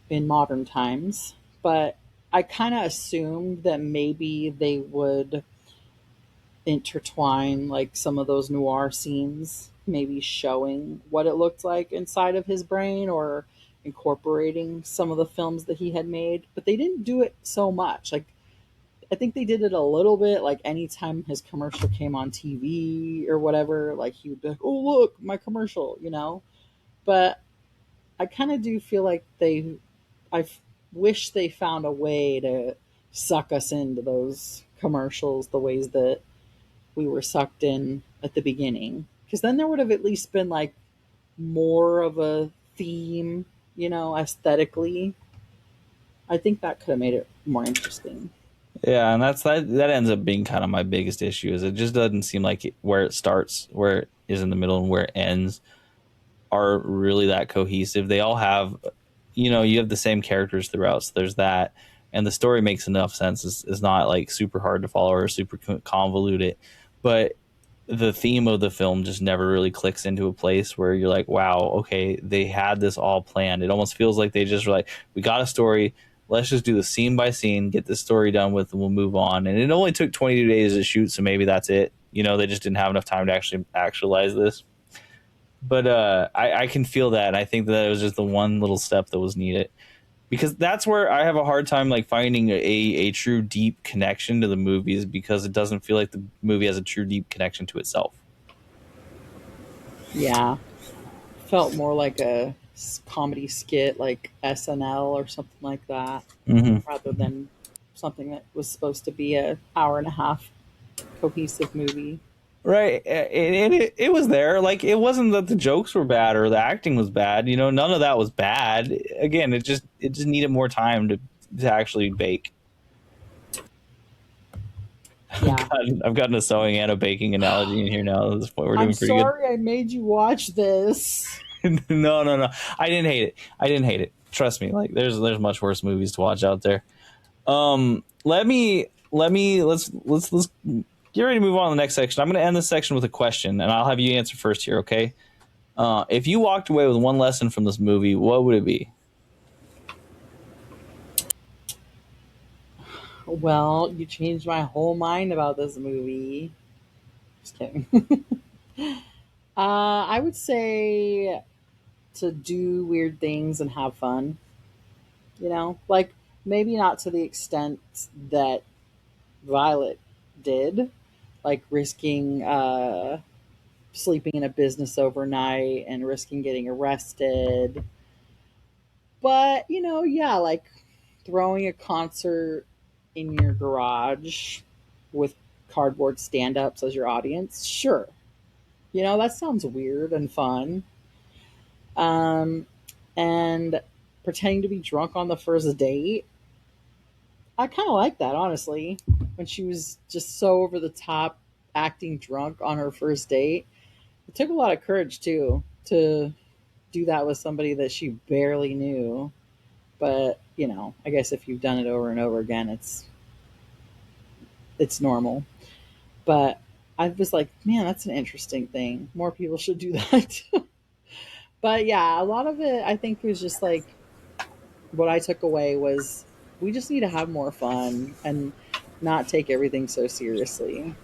in modern times. But I kind of assumed that maybe they would intertwine like some of those noir scenes, maybe showing what it looked like inside of his brain or incorporating some of the films that he had made. But they didn't do it so much. Like I think they did it a little bit. Like anytime his commercial came on TV or whatever, like he would be like, "Oh look, my commercial," you know. But I kind of do feel like wish they found a way to suck us into those commercials the ways that we were sucked in at the beginning. Because then there would have at least been like more of a theme, you know, aesthetically. I think that could have made it more interesting. Yeah, and that ends up being kind of my biggest issue is it just doesn't seem like where it starts, where it is in the middle, and where it ends are really that cohesive. They all have, you have the same characters throughout, so there's that, and the story makes enough sense. It's not like super hard to follow or super convoluted, but the theme of the film just never really clicks into a place where you're like, wow, okay, they had this all planned. It almost feels like they just were like, we got a story. Let's just do the scene by scene, get this story done with, and we'll move on. And it only took 22 days to shoot, so maybe that's it. They just didn't have enough time to actually actualize this. But I can feel that. And I think that it was just the one little step that was needed because that's where I have a hard time like finding a true deep connection to the movies because it doesn't feel like the movie has a true deep connection to itself. Yeah, felt more like a comedy skit, like SNL or something like that, Mm-hmm. rather than something that was supposed to be a hour and a half cohesive movie. Right, and it was there. Like it wasn't that the jokes were bad or the acting was bad. None of that was bad. Again, it just needed more time to actually bake. Yeah. I've gotten a sewing and a baking analogy in here now. At this point, we're I'm doing pretty good. sorry I made you watch this. No, no, no. I didn't hate it. I didn't hate it. Trust me. Like there's much worse movies to watch out there. Let's get ready to move on to the next section. I'm going to end this section with a question, and I'll have you answer first here. Okay. If you walked away with one lesson from this movie, what would it be? Well, you changed my whole mind about this movie. Just kidding. I would say to do weird things and have fun. Like maybe not to the extent that Violet did, like risking sleeping in a business overnight and risking getting arrested. But, yeah, like throwing a concert in your garage with cardboard stand ups as your audience, sure. That sounds weird and fun. Um, and pretending to be drunk on the first date, I kind of like that, honestly. When she was just so over the top acting drunk on her first date, it took a lot of courage, too, to do that with somebody that she barely knew. But, I guess if you've done it over and over again, it's normal. But I was like, man, that's an interesting thing. More people should do that. But yeah, a lot of it I think was just like what I took away was we just need to have more fun and not take everything so seriously.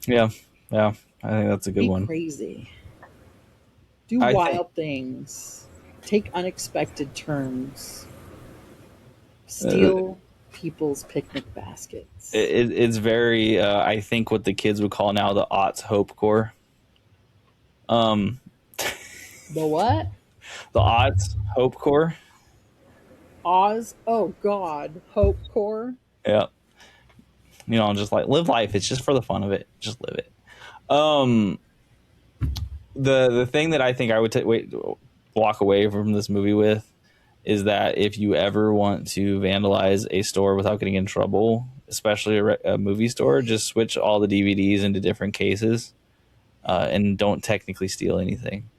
Yeah, yeah. I think that's a good Be one. crazy. Do I think wild things. Take unexpected turns. uh, Steal people's picnic baskets. it's very. I think what the kids would call now the aughts hope core. Um, The what? the aughts hope core. Oz? Oh God. Hope Core? Yeah, just like live life. It's just for the fun of it. Just live it. Um, the thing that I think I would walk away from this movie with is that if you ever want to vandalize a store without getting in trouble, especially a movie store, just switch all the DVDs into different cases and don't technically steal anything.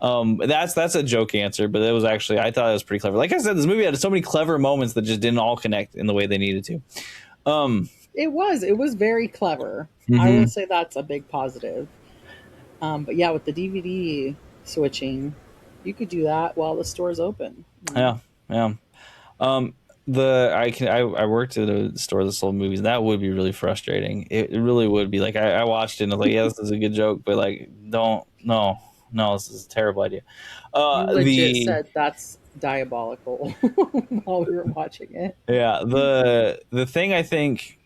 That's a joke answer, but it was actually I thought it was pretty clever. Like I said, this movie had so many clever moments that just didn't all connect in the way they needed to. It was very clever. I will Mm-hmm. say that's a big positive. But yeah, with the DVD switching, you could do that while the store's open. Yeah, yeah. Um, I worked at a store that sold movies. And that would be really frustrating. It really would be. Like I watched it and I was like, yeah, this is a good joke, but like, don't no, this is a terrible idea. You legit The said that's diabolical while we were watching it. Yeah, the thing I think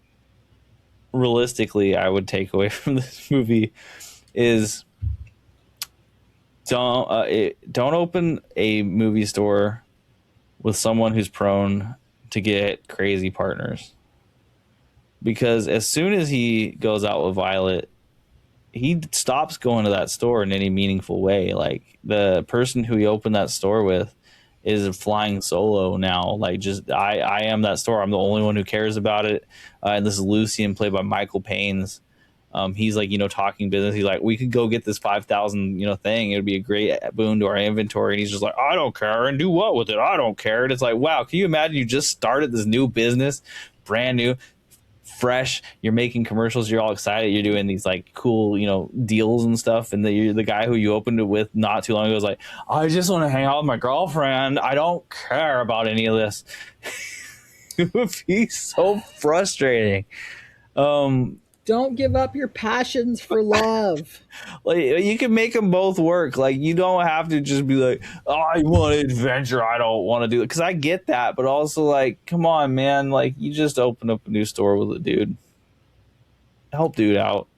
realistically I would take away from this movie is don't open a movie store with someone who's prone to get crazy partners, because as soon as he goes out with Violet, he stops going to that store in any meaningful way. Like the person who he opened that store with is flying solo now. Like just I am that store. I'm the only one who cares about it. And this is Lucian, played by Michael Paynes. He's like, talking business. He's like, we could go get this 5,000, thing. It would be a great boon to our inventory. And he's just like, I don't care. And do what with it? I don't care. And it's like, wow, can you imagine you just started this new business, brand new, fresh, you're making commercials, you're all excited, you're doing these like cool deals and stuff, and the guy who you opened it with not too long ago was like, I just want to hang out with my girlfriend, I don't care about any of this. It would be so frustrating. Don't give up your passions for love. Like you can make them both work. Like you don't have to just be like, oh, I want adventure, I don't want to do it, because I get that, but also like, come on, man, like you just open up a new store with a dude, help dude out.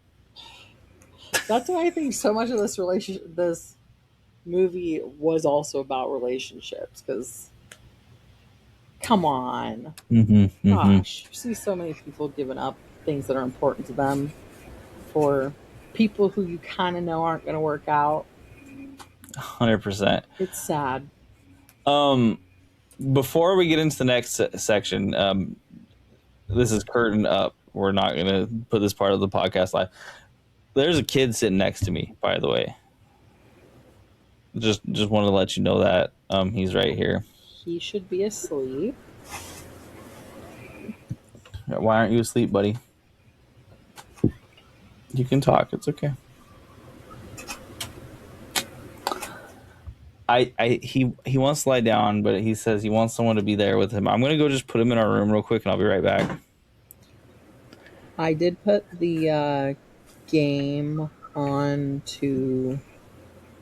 That's why I think so much of this movie was also about relationships. Because come on, Mm-hmm, mm-hmm. gosh, you see so many people giving up things that are important to them for people who you kind of know aren't going to work out. 100%. It's sad. Um, Before we get into the next section, this is curtain up. We're not going to put this part of the podcast live. There's a kid sitting next to me, by the way. Just wanted to let you know that he's right here. He should be asleep. Why aren't you asleep, buddy? You can talk. It's okay. He wants to lie down, but he says he wants someone to be there with him. I'm gonna go just put him in our room real quick, and I'll be right back. I did put the game on to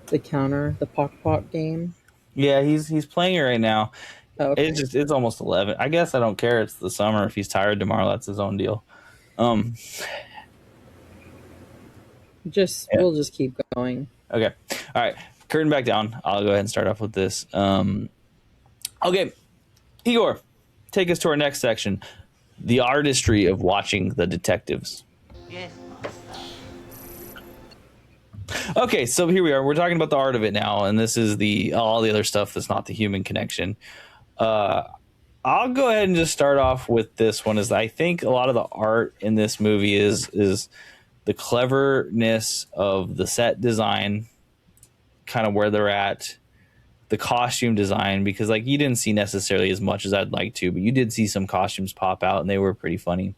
the counter, the Pock Pock game. Yeah, he's playing it right now. Okay. It's almost 11. I guess I don't care. It's the summer. If he's tired tomorrow, that's his own deal. Yeah. We'll just keep going. Okay. All right. Curtain back down. I'll go ahead and start off with this. Okay. Igor, take us to our next section. The artistry of watching the detectives. Yes. Okay, so here we are. We're talking about the art of it now, and this is all the other stuff that's not the human connection. I'll go ahead and just start off with this one. Is I think a lot of the art in this movie is the cleverness of the set design, kind of where they're at, the costume design, because like you didn't see necessarily as much as I'd like to, but you did see some costumes pop out, and they were pretty funny,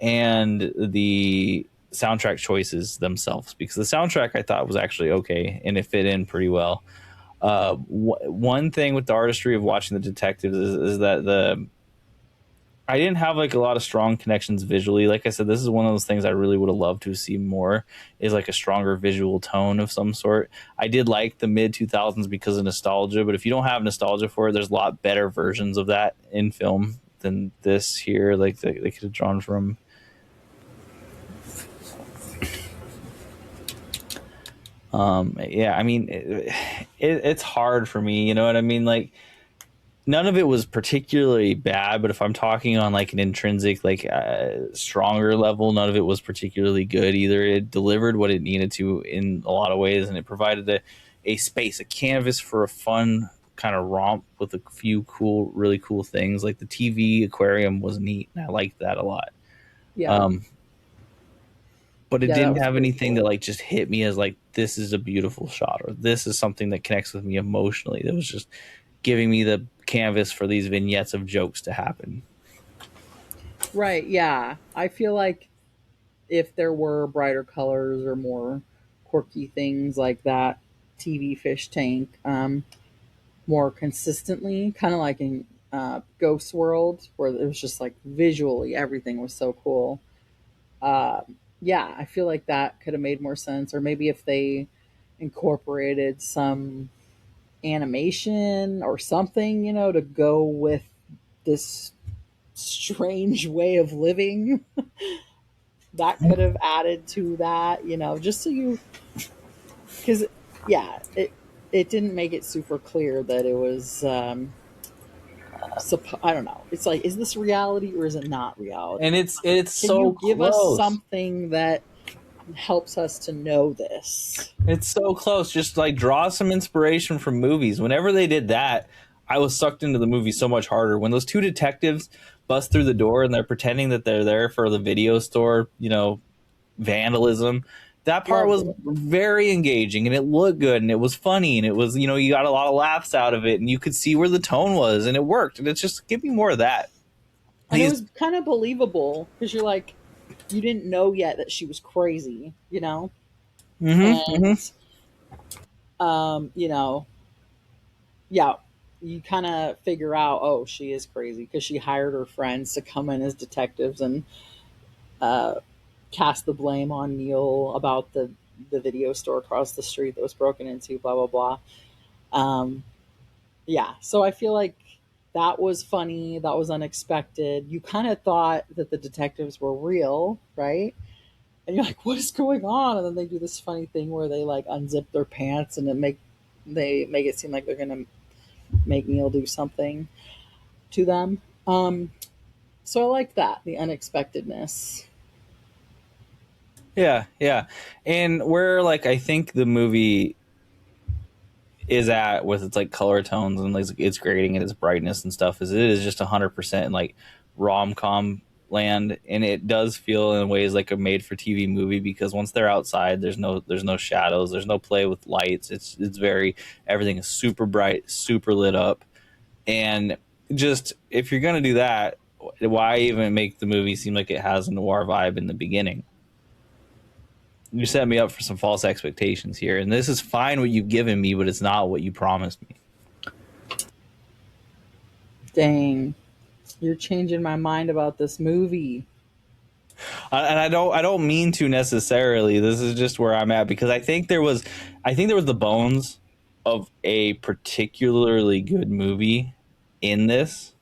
and the soundtrack choices themselves, because the soundtrack I thought was actually okay and it fit in pretty well. One thing with the artistry of watching the detectives is that I didn't have like a lot of strong connections visually. Like I said, this is one of those things I really would have loved to see more, is like a stronger visual tone of some sort. I did like the mid 2000s because of nostalgia, but if you don't have nostalgia for it, there's a lot better versions of that in film than this here. Like they could have drawn from. Yeah, I mean, it's hard for me, you know what I mean? Like, none of it was particularly bad, but if I'm talking on like an intrinsic, like stronger level, none of it was particularly good either. It delivered what it needed to in a lot of ways, and it provided a space, a canvas for a fun kind of romp with a few really cool things. Like the TV aquarium was neat, and I liked that a lot. Yeah. But it Yeah, that didn't was have pretty anything cool. that like just hit me as like, this is a beautiful shot, or this is something that connects with me emotionally. It was just giving me the canvas for these vignettes of jokes to happen. Right, yeah. I feel like if there were brighter colors or more quirky things like that TV fish tank, more consistently, kind of like in Ghost World, where it was just like visually everything was so cool. Uh, yeah, I feel like that could have made more sense. Or maybe if they incorporated some animation or something, to go with this strange way of living. That could have added to that, just so you, because yeah, it didn't make it super clear that it was. I don't know. It's like, is this reality or is it not And reality? it's Can you so give us close. something that helps us to know this? It's so close. Just like draw some inspiration from movies. Whenever they did that, I was sucked into the movie so much harder. When those two detectives bust through the door and they're pretending that they're there for the video store, vandalism. That part Loved was it. very engaging and it looked good and it was funny and it was, you got a lot of laughs out of it and you could see where the tone was and it worked. And it's just give me more of that. And it These was kind of believable because you're like, you didn't know yet that she was crazy, mm-hmm. and um, you know, yeah, you kind of figure out, oh, she is crazy because she hired her friends to come in as detectives and uh, cast the blame on Neil about the video store across the street that was broken into, blah blah blah. Um, yeah, so I feel like that was funny. That was unexpected. You kind of thought that the detectives were real, right? And you're like, what is going on? And then they do this funny thing where they like unzip their pants and they make it seem like they're gonna make Neil do something to them. So I like that, the unexpectedness. Yeah, yeah. And where like I think the movie is at with its like color tones and like its grading and its brightness and stuff is it is just 100% like rom com land, and it does feel in ways like a made for TV movie because once they're outside, there's no shadows, there's no play with lights. It's very everything is super bright, super lit up, and just if you're gonna do that, why even make the movie seem like it has a noir vibe in the beginning? You set me up for some false expectations here, and this is fine what you've given me, but it's not what you promised me. Dang, you're changing my mind about this movie. And I don't mean to necessarily. This is just where I'm at because I think there was the bones of a particularly good movie in this.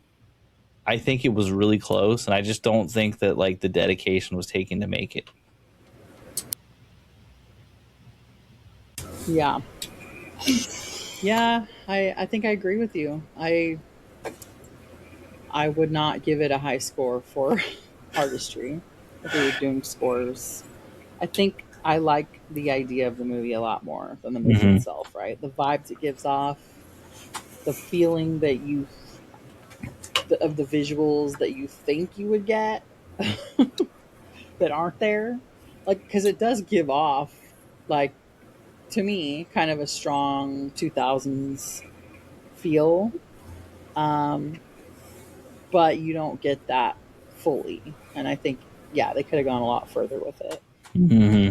I think it was really close, and I just don't think that like the dedication was taken to make it. Yeah. Yeah, I think I agree with you. I would not give it a high score for artistry if we were doing scores. I think I like the idea of the movie a lot more than the movie Mm-hmm. itself, right? The vibes it gives off, the feeling that of the visuals that you think you would get that aren't there. Like, because it does give off, like, to me, kind of a strong 2000s feel. Um, but you don't get that fully. And I think, yeah, they could have gone a lot further with it. Mm-hmm.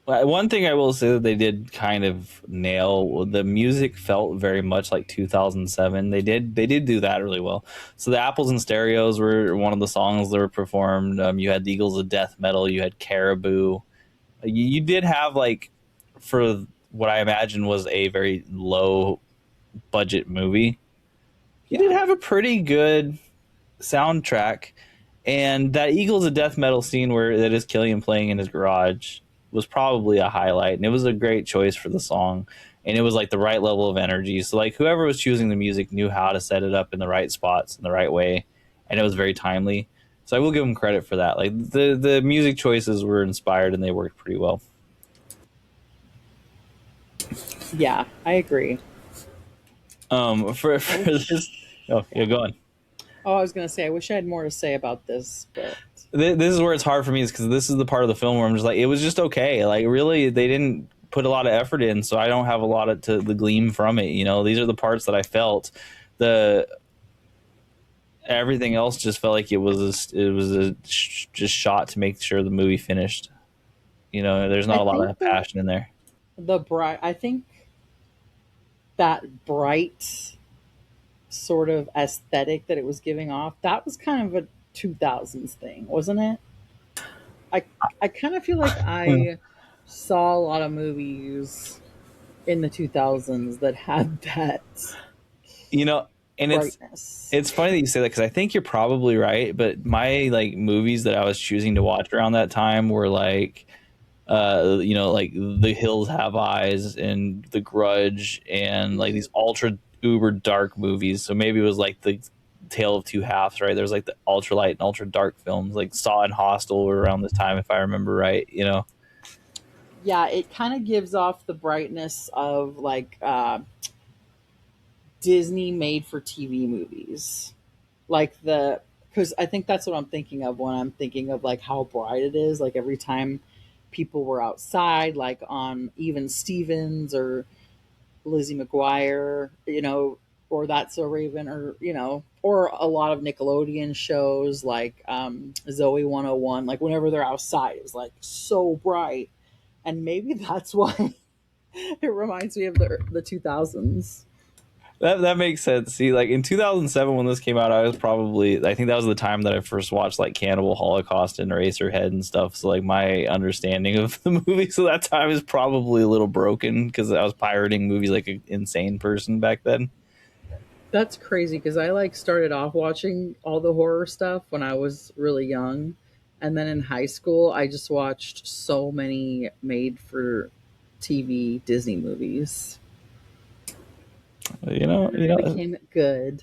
Well, one thing I will say that they did kind of nail, the music felt very much like 2007. They did do that really well. So the Apples and Stereos were one of the songs that were performed. You had the Eagles of Death Metal. You had Caribou. You did have like for what I imagine was a very low budget movie. You did Yeah. have a pretty good soundtrack, and that Eagles of Death Metal scene where that is Cillian playing in his garage was probably a highlight, and it was a great choice for the song, and it was like the right level of energy. So like whoever was choosing the music knew how to set it up in the right spots in the right way, and it was very timely. So I will give them credit for that. Like the music choices were inspired and they worked pretty well. Yeah, I agree. I For this, wish, oh yeah, yeah. go on. Oh, I was going to say, I wish I had more to say about this, but This is where it's hard for me is because this is the part of the film where I'm just like it was just okay. Like really, they didn't put a lot of effort in, so I don't have a lot of to the gleam from it. These are the parts that I felt. The Everything else just felt like it was just shot to make sure the movie finished. There's I not a lot think of passion in there. I think that bright sort of aesthetic that it was giving off, that was kind of a 2000s thing, wasn't it? I I kind of feel like Hmm. I saw a lot of movies in the 2000s that had that You know, and brightness. it's funny that you say that because I think you're probably right. But my like movies that I was choosing to watch around that time were like, like The Hills Have Eyes and The Grudge and like these ultra uber dark movies. So maybe it was like the Tale of Two Halves, right? There's like the ultra light and ultra dark films, like Saw and Hostel were around this time, if I remember right. You know, Yeah, it kind of gives off the brightness of like Disney made for TV movies. Like the because I think that's what I'm thinking of when I'm thinking of like how bright it is. Like every time people were outside, like on even Stevens or Lizzie McGuire, or That's So Raven, or or a lot of Nickelodeon shows like Zoe 101. Like whenever they're outside, it was like so bright, and maybe that's why it reminds me of the 2000s. that makes sense. See, like in 2007 when this came out, I think that was the time that I first watched like Cannibal Holocaust and Eraserhead and stuff. So like my understanding of the movie, so that time is probably a little broken because I was pirating movies like an insane person back then. That's crazy because I like started off watching all the horror stuff when I was really young. And then in high school, I just watched so many made for TV Disney movies. You I know, became good.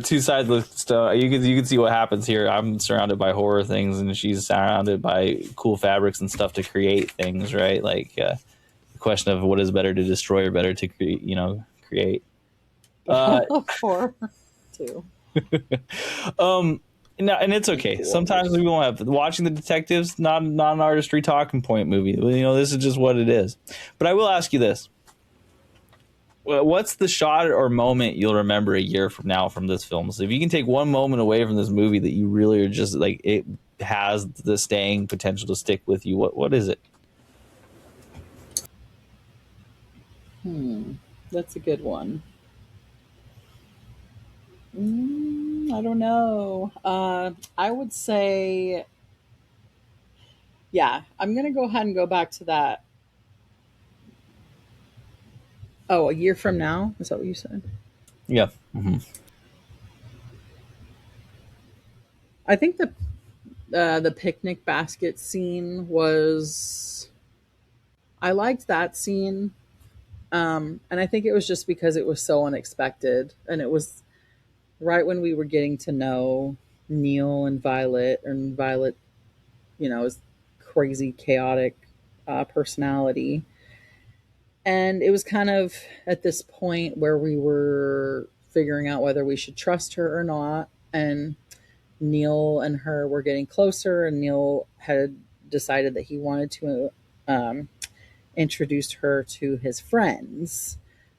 two sides of stuff. You can see what happens here. I'm surrounded by horror things, and she's surrounded by cool fabrics and stuff to create things. Right, like the question of what is better to destroy or better to create. Create. Uh, Horror, too. um, no, and it's And okay. Sometimes dwarves. we won't have watching the detectives. Not an artistry talking point movie. This is just what it is. But I will ask you this: what's the shot or moment you'll remember a year from now from this film? So if you can take one moment away from this movie that you really are just like it has the staying potential to stick with you, what is it? That's a good one. I don't know. I would say, yeah, I'm going to go ahead and go back to that. Oh, a year from now? Is that what you said? Yeah. Mm-hmm. I think the picnic basket scene was. I liked that scene, and I think it was just because it was so unexpected, and it was right when we were getting to know Neil and Violet, his crazy, chaotic personality, and it was kind of at this point where we were figuring out whether we should trust her or not, and Neil and her were getting closer, and Neil had decided that he wanted to um, introduce her to his friends.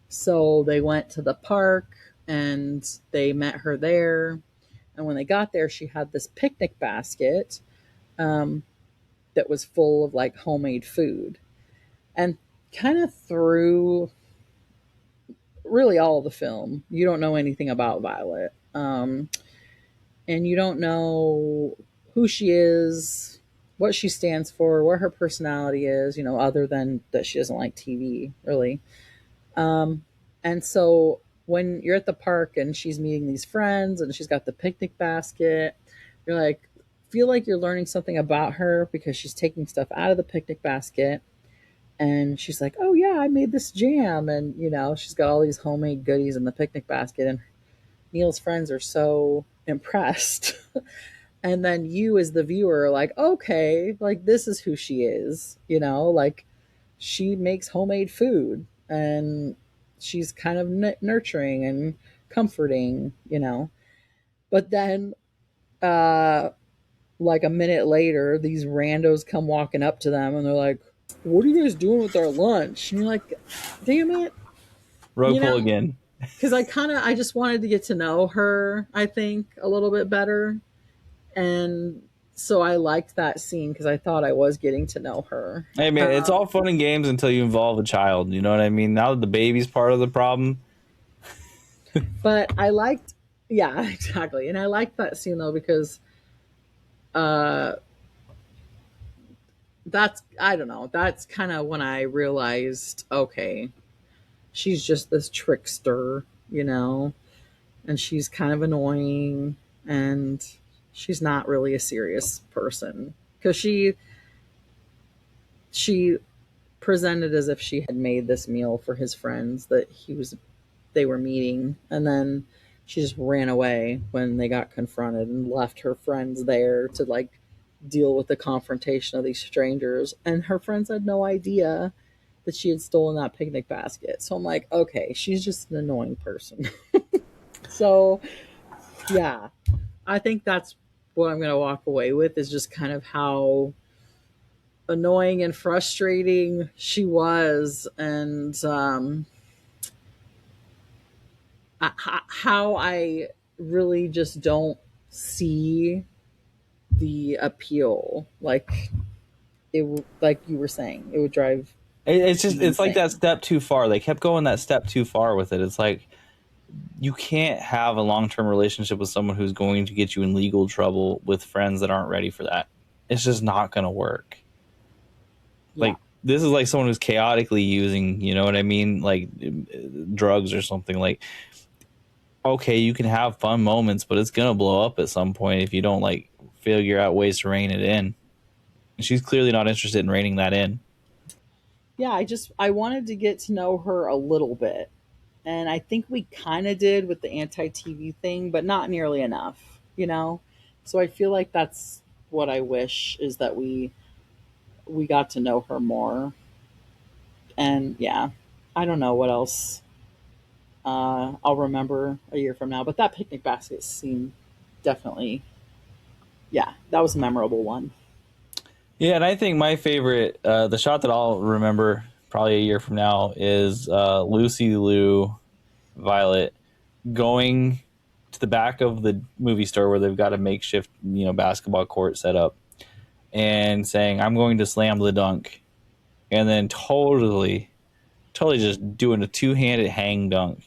So they went to the park and they met her there. And when they got there, she had this picnic basket um, that was full of like homemade food. And kind of through really all of the film, you don't know anything about Violet. And you don't know who she is, what she stands for, what her personality is, other than that she doesn't like TV, really. Um, and so when you're at the park and she's meeting these friends and she's got the picnic basket, you're like, feel like you're learning something about her because she's taking stuff out of the picnic basket. And she's like, oh, yeah, I made this jam. And, she's got all these homemade goodies in the picnic basket. And Neil's friends are so impressed. And then you, as the viewer, are like, okay, like this is who she is, like she makes homemade food and she's kind of nurturing and comforting. But then, uh, like a minute later, these randos come walking up to them and they're like, what are you guys doing with our lunch? And you're like, damn it, Rug you pull know, again. because I just wanted to get to know her, I think, a little bit better. And so I liked that scene because I thought I was getting to know her. Hey man, it's all fun and games until you involve a child. You know what I mean? Now that the baby's part of the problem, But I liked, yeah, exactly. And I liked that scene though because uh, that's, I don't know, that's kind of when I realized, okay, she's just this trickster, and she's kind of annoying, and she's not really a serious person because she presented as if she had made this meal for his friends that they were meeting, and then she just ran away when they got confronted and left her friends there to like deal with the confrontation of these strangers, and her friends had no idea that she had stolen that picnic basket. So I'm like, okay, she's just an annoying person. So yeah, I think that's what I'm going to walk away with, is just kind of how annoying and frustrating she was, and how I really just don't see the appeal. Like you were saying, it would drive It's just, me it's like that insane. step too far. They kept going that step too far with it. It's like, you can't have a long-term relationship with someone who's going to get you in legal trouble with friends that aren't ready for that. It's just not going to work. Yeah. Like, this is like someone who's chaotically using, you know what I mean, like drugs or something. Like, okay, you can have fun moments, but it's going to blow up at some point if you don't like figure out ways to rein it in. She's clearly not interested in reining that in. Yeah, I wanted to get to know her a little bit. And I think we kind of did with the anti-TV thing, but not nearly enough. So I feel like that's what I wish, is that we got to know her more. And yeah, I don't know what else I'll remember a year from now, but that picnic basket scene definitely, yeah, that was a memorable one. Yeah, and I think my favorite, the shot that I'll remember probably a year from now, is Lucy Liu, Violet going to the back of the movie store where they've got a makeshift, basketball court set up, and saying, "I'm going to slam the dunk," and then totally just doing a two-handed hang dunk.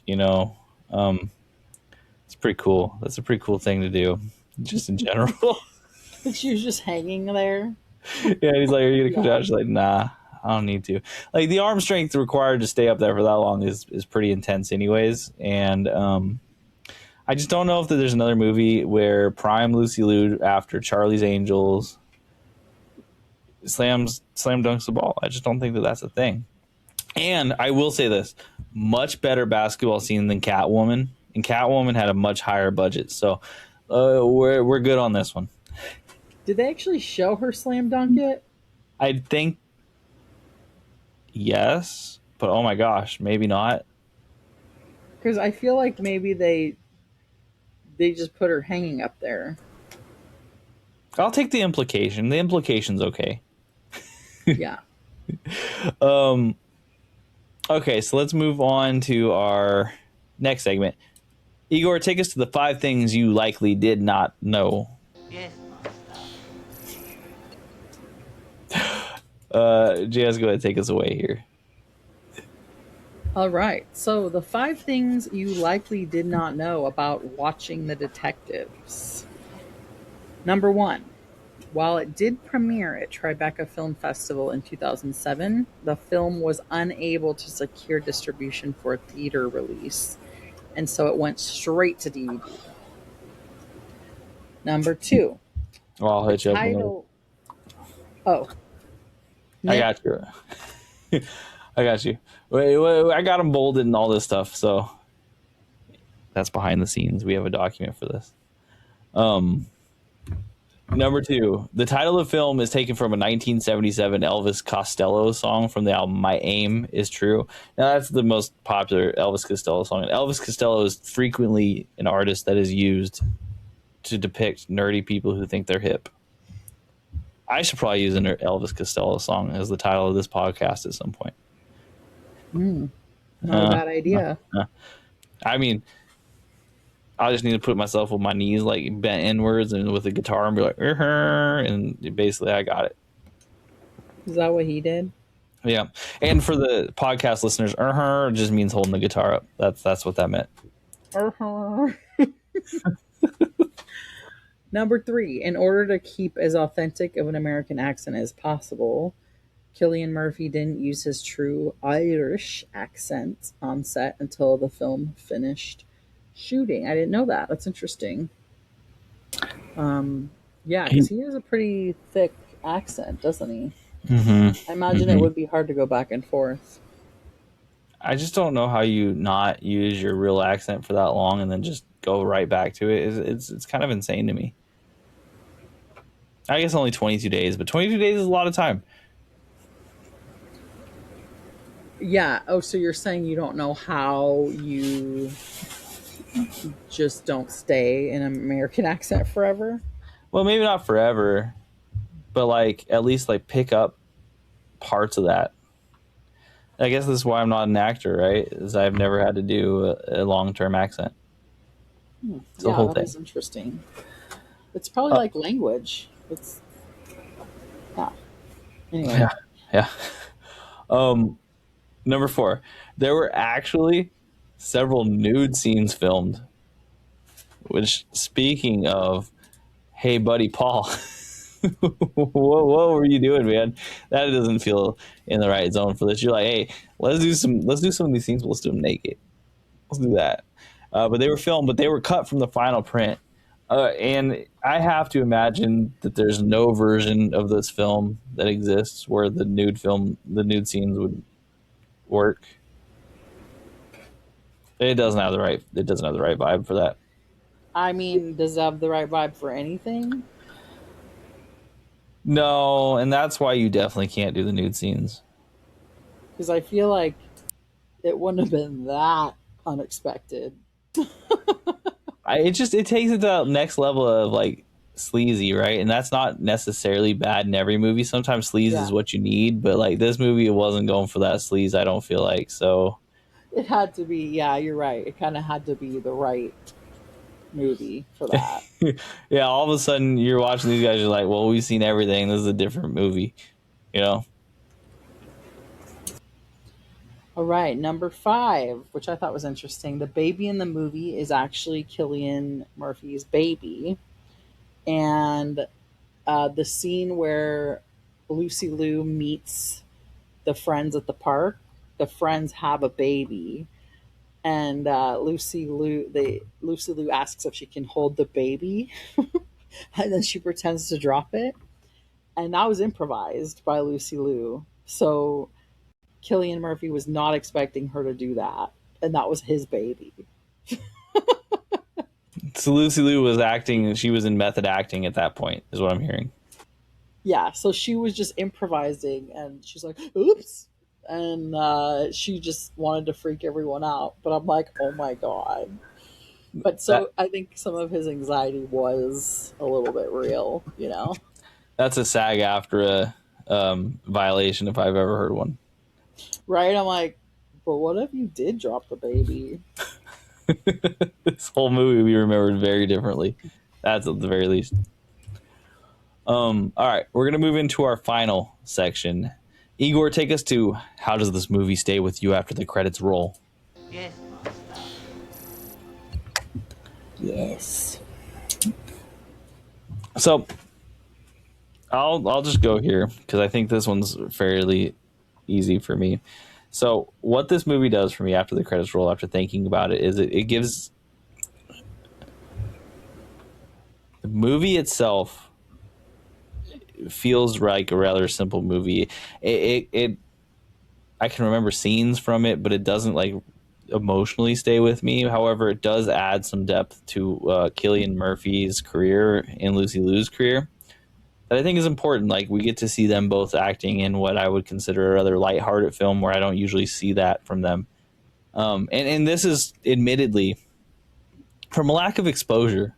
Um, it's pretty cool. That's a pretty cool thing to do, just in general. She was just hanging there. Yeah, he's like, "Are you gonna come Yeah. down?" She's like, "Nah, I don't need to." Like, the arm strength required to stay up there for that long is pretty intense, anyways. And I just don't know if there's another movie where prime Lucy Liu after Charlie's Angels slam dunks the ball. I just don't think that that's a thing. And I will say this: much better basketball scene than Catwoman, and Catwoman had a much higher budget, so we're good on this one. Did they actually show her slam dunk it? I think yes, but oh my gosh, maybe not. Because I feel like maybe they just put her hanging up there. I'll take the implication. The implication's okay. Yeah. Um, okay, so let's move on to our next segment. Igor, take us to the 5 things you likely did not know. Yes. JS, go ahead and take us away here. All right. So the 5 things you likely did not know about watching the detectives. Number one, while it did premiere at Tribeca Film Festival in 2007, the film was unable to secure distribution for a theater release, and so it went straight to DVD. Number two, Well, I'll the hit you up whenever. title. Oh, I Nick, got you. I got you. Wait, I got them bolded and all this stuff, so that's behind the scenes. We have a document for this. Um, Number two, the title of the film is taken from a 1977 Elvis Costello song from the album "My Aim Is True." Now, that's the most popular Elvis Costello song. And Elvis Costello is frequently an artist that is used to depict nerdy people who think they're hip. I should probably use an Elvis Costello song as the title of this podcast at some point. not a Uh, bad idea. I mean, I just need to put myself with my knees like bent inwards and with a guitar and be like, and basically I got it. Is that what he did? Yeah, and for the podcast listeners, just means holding the guitar up. That's what that meant. Uh-huh. Number three, in order to keep as authentic of an American accent as possible, Cillian Murphy didn't use his true Irish accent on set until the film finished shooting. I didn't know that. That's interesting. Um, yeah, because He, he has a pretty thick accent, doesn't he? hmm I imagine it hmm would be hard to go back and forth. I just don't know how you not use your real accent for that long and then just go right back to it. It's kind of insane to me. I guess only 22 days, but 22 days is a lot of time. Yeah. Oh, so you're saying you don't know how you just don't stay in an American accent forever? Well, maybe not forever, but like at least like pick up parts of that. I guess this is why I'm not an actor, right? Is I've never had to do a long term accent. Hmm. It's the Yeah, whole that thing. is interesting. It's probably Uh, like language. It's yeah. yeah, Anyway, yeah. Um, Number four, there were actually several nude scenes filmed. Which, speaking of, hey, buddy, Paul, what were you doing, man? That doesn't feel in the right zone for this. You're like, hey, let's do some of these scenes. Let's do them naked. Let's do that. But they were filmed, but they were cut from the final print. And I have to imagine that there's no version of this film that exists where the nude scenes would work. It doesn't have the right vibe for that. I mean, does it have the right vibe for anything? No, and that's why you definitely can't do the nude scenes. Because I feel like it wouldn't have been that unexpected. It takes it to that next level of like sleazy, right? And that's not necessarily bad in every movie. Sometimes sleaze is Yeah, what you need, but like this movie, it wasn't going for that sleaze. I don't feel like so. it had to be. Yeah, you're right. It kind of had to be the right movie for that. Yeah, all of a sudden you're watching these guys. You're like, well, we've seen everything. This is a different movie, you know. All right, number five, which I thought was interesting. The baby in the movie is actually Cillian Murphy's baby, and the scene where Lucy Liu meets the friends at the park, the friends have a baby, and Lucy Liu asks if she can hold the baby, and then she pretends to drop it, and that was improvised by Lucy Liu. So Cillian Murphy was not expecting her to do that, and that was his baby. So Lucy Liu was acting. She was in method acting at that point, is what I'm hearing. Yeah, so she was just improvising, and she's like, "Oops," and she just wanted to freak everyone out. But I'm like, "Oh my god!" But That so I think some of his anxiety was a little bit real, you know? that's a SAG after a violation if I've ever heard one. Right? I'm like, but what if you did drop the baby? This whole movie we remembered very differently. That's at the very least. All right, we're gonna move into our final section. Igor, take us to how does this movie stay with you after the credits roll? Yes, master. Yes. So I'll just go here because I think this one's fairly easy for me. So what this movie does for me after the credits roll, after thinking about it, is it gives the movie itself feels like a rather simple movie. It I can remember scenes from it, but it doesn't like emotionally stay with me. However, it does add some depth to Cillian Murphy's career and Lucy Liu's career that I think is important. Like we get to see them both acting in what I would consider a rather lighthearted film where I don't usually see that from them. And this is admittedly from a lack of exposure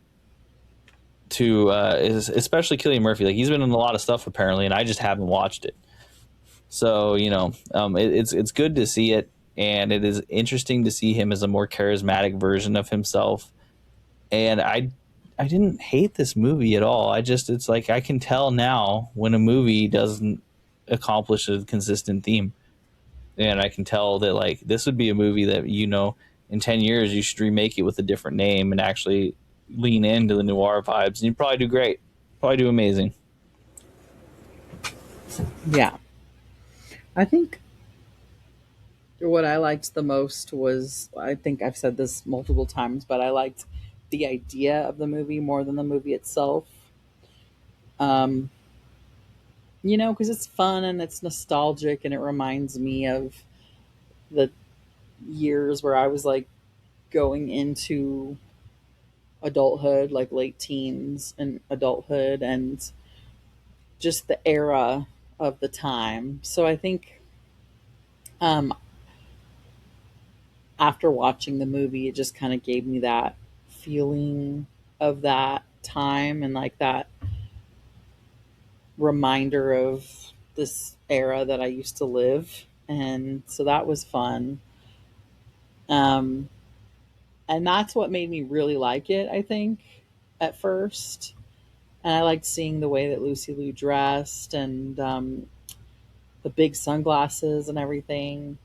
to especially Cillian Murphy. Like he's been in a lot of stuff apparently, and I just haven't watched it. So it's good to see it, and it is interesting to see him as a more charismatic version of himself. And I didn't hate this movie at all. It's like I can tell now when a movie doesn't accomplish a consistent theme, and I can tell that like this would be a movie that in 10 years you should remake it with a different name and actually lean into the noir vibes, and you probably do great. Probably do amazing. Yeah. I think what I liked the most was, I think I've said this multiple times, but I liked the idea of the movie more than the movie itself. Um, because it's fun and it's nostalgic and it reminds me of the years where I was like going into adulthood, like late teens and adulthood, and just the era of the time. So I think um, after watching the movie, it just kind of gave me that feeling of that time and like that reminder of this era that I used to live. And so that was fun. Um, and that's what made me really like it, I think, at first. And I liked seeing the way that Lucy Liu dressed and the big sunglasses and everything.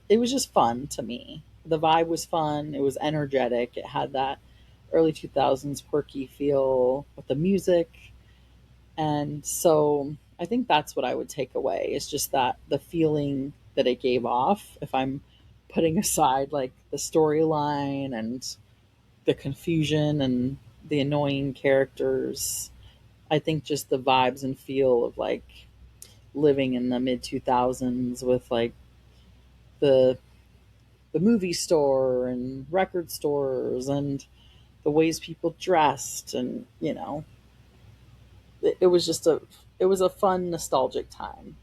It was just fun to me. The vibe was fun. It was energetic. It had that early 2000s quirky feel with the music. And so I think that's what I would take away is just that the feeling that it gave off. If I'm putting aside like the storyline and the confusion and the annoying characters, I think just the vibes and feel of like living in the mid 2000s with like the the movie store and record stores and the ways people dressed, and it was just a fun nostalgic time.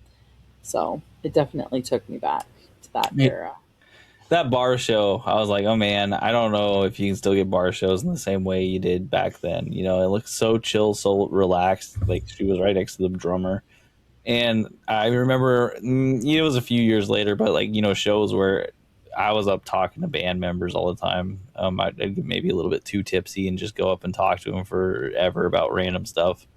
So it definitely took me back to that era. That bar show, I was like, oh man, I don't know if you can still get bar shows in the same way you did back then. It looked so chill, so relaxed. Like she was right next to the drummer. And I remember it was a few years later, but like, shows where I was up talking to band members all the time. I'd get maybe a little bit too tipsy and just go up and talk to them forever about random stuff.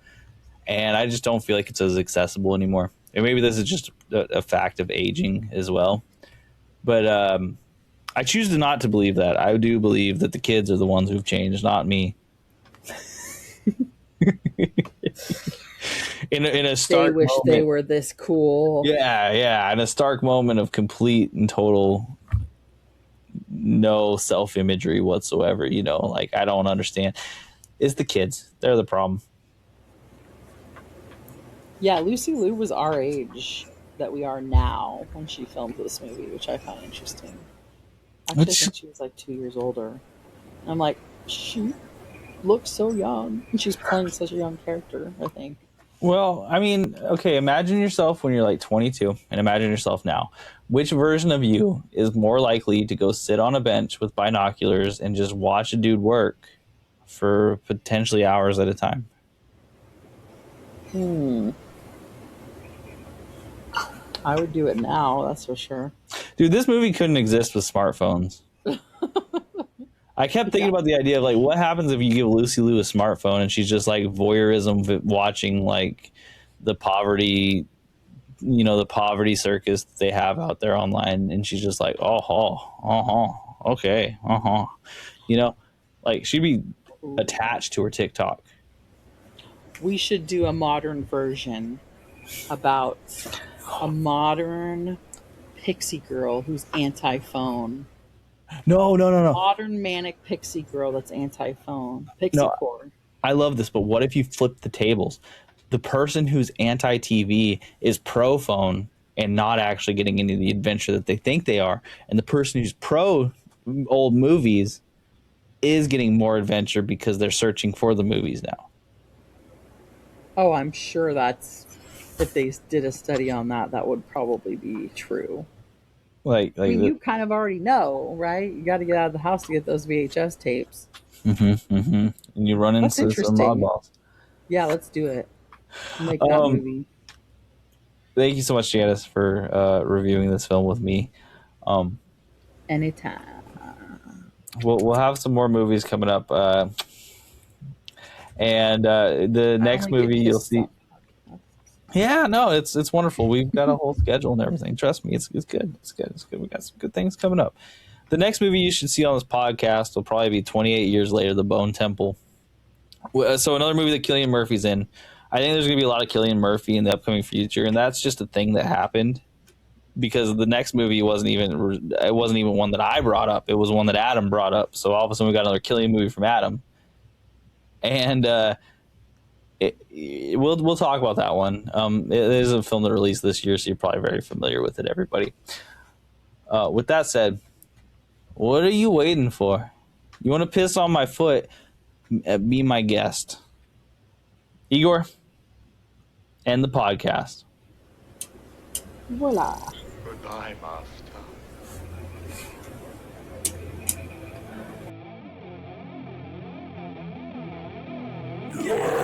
And I just don't feel like it's as accessible anymore. And maybe this is just a fact of aging as well. But I choose to not to believe that. I do believe that the kids are the ones who've changed, not me. in a They stark wish they moment. were this cool. Yeah. In a stark moment of complete and total no self imagery whatsoever. Like I don't understand. It's the kids. They're the problem. Yeah, Lucy Liu was our age that we are now when she filmed this movie, which I found interesting. Actually, I Which, think she was like 2 years older. And I'm like, she looks so young. And she's playing such a young character, I think. well, I mean, okay, imagine yourself when you're like 22 and imagine yourself now. Which version of you is more likely to go sit on a bench with binoculars and just watch a dude work for potentially hours at a time? Hmm. I would do it now, that's for sure. Dude, this movie couldn't exist with smartphones. I kept thinking Yeah. about the idea of like, what happens if you give Lucy Liu a smartphone and she's just like voyeurism watching like the poverty, the poverty circus that they have out there online, and she's just like, okay, you know, like she'd be attached to her TikTok. We should do a modern version about a modern pixie girl who's anti phone. No. Modern manic pixie girl that's anti phone. Pixie No, core. I love this, but what if you flip the tables? The person who's anti TV is pro phone and not actually getting into the adventure that they think they are. And the person who's pro old movies is getting more adventure because they're searching for the movies now. Oh, I'm sure that's, if they did a study on that, that would probably be true. Like, I like mean, the, you kind of already know, right? You got to get out of the house to get those VHS tapes. and you run That's into some interesting. oddballs. Yeah, let's do it. Make that Um, movie Thank you so much, Janice, for reviewing this film with me. Um, anytime. we'll have some more movies coming up, and the I next only get movie you'll kisses see. on podcasts. Yeah, no, it's wonderful. We've got a whole schedule and everything. Trust me, it's good. It's good. It's good. We got some good things coming up. The next movie you should see on this podcast will probably be 28 years later, The Bone Temple. So another movie that Cillian Murphy's in. I think there's going to be a lot of Cillian Murphy in the upcoming future, and that's just a thing that happened because the next movie wasn't even one that I brought up. It was one that Adam brought up. So all of a sudden we got another Cillian movie from Adam, and we'll talk about that one. It is a film that released this year, so you're probably very familiar with it, everybody. With that said, what are you waiting for? You want to piss on my foot? Be my guest, Igor, and the podcast. Voila. Goodbye, master. Yeah.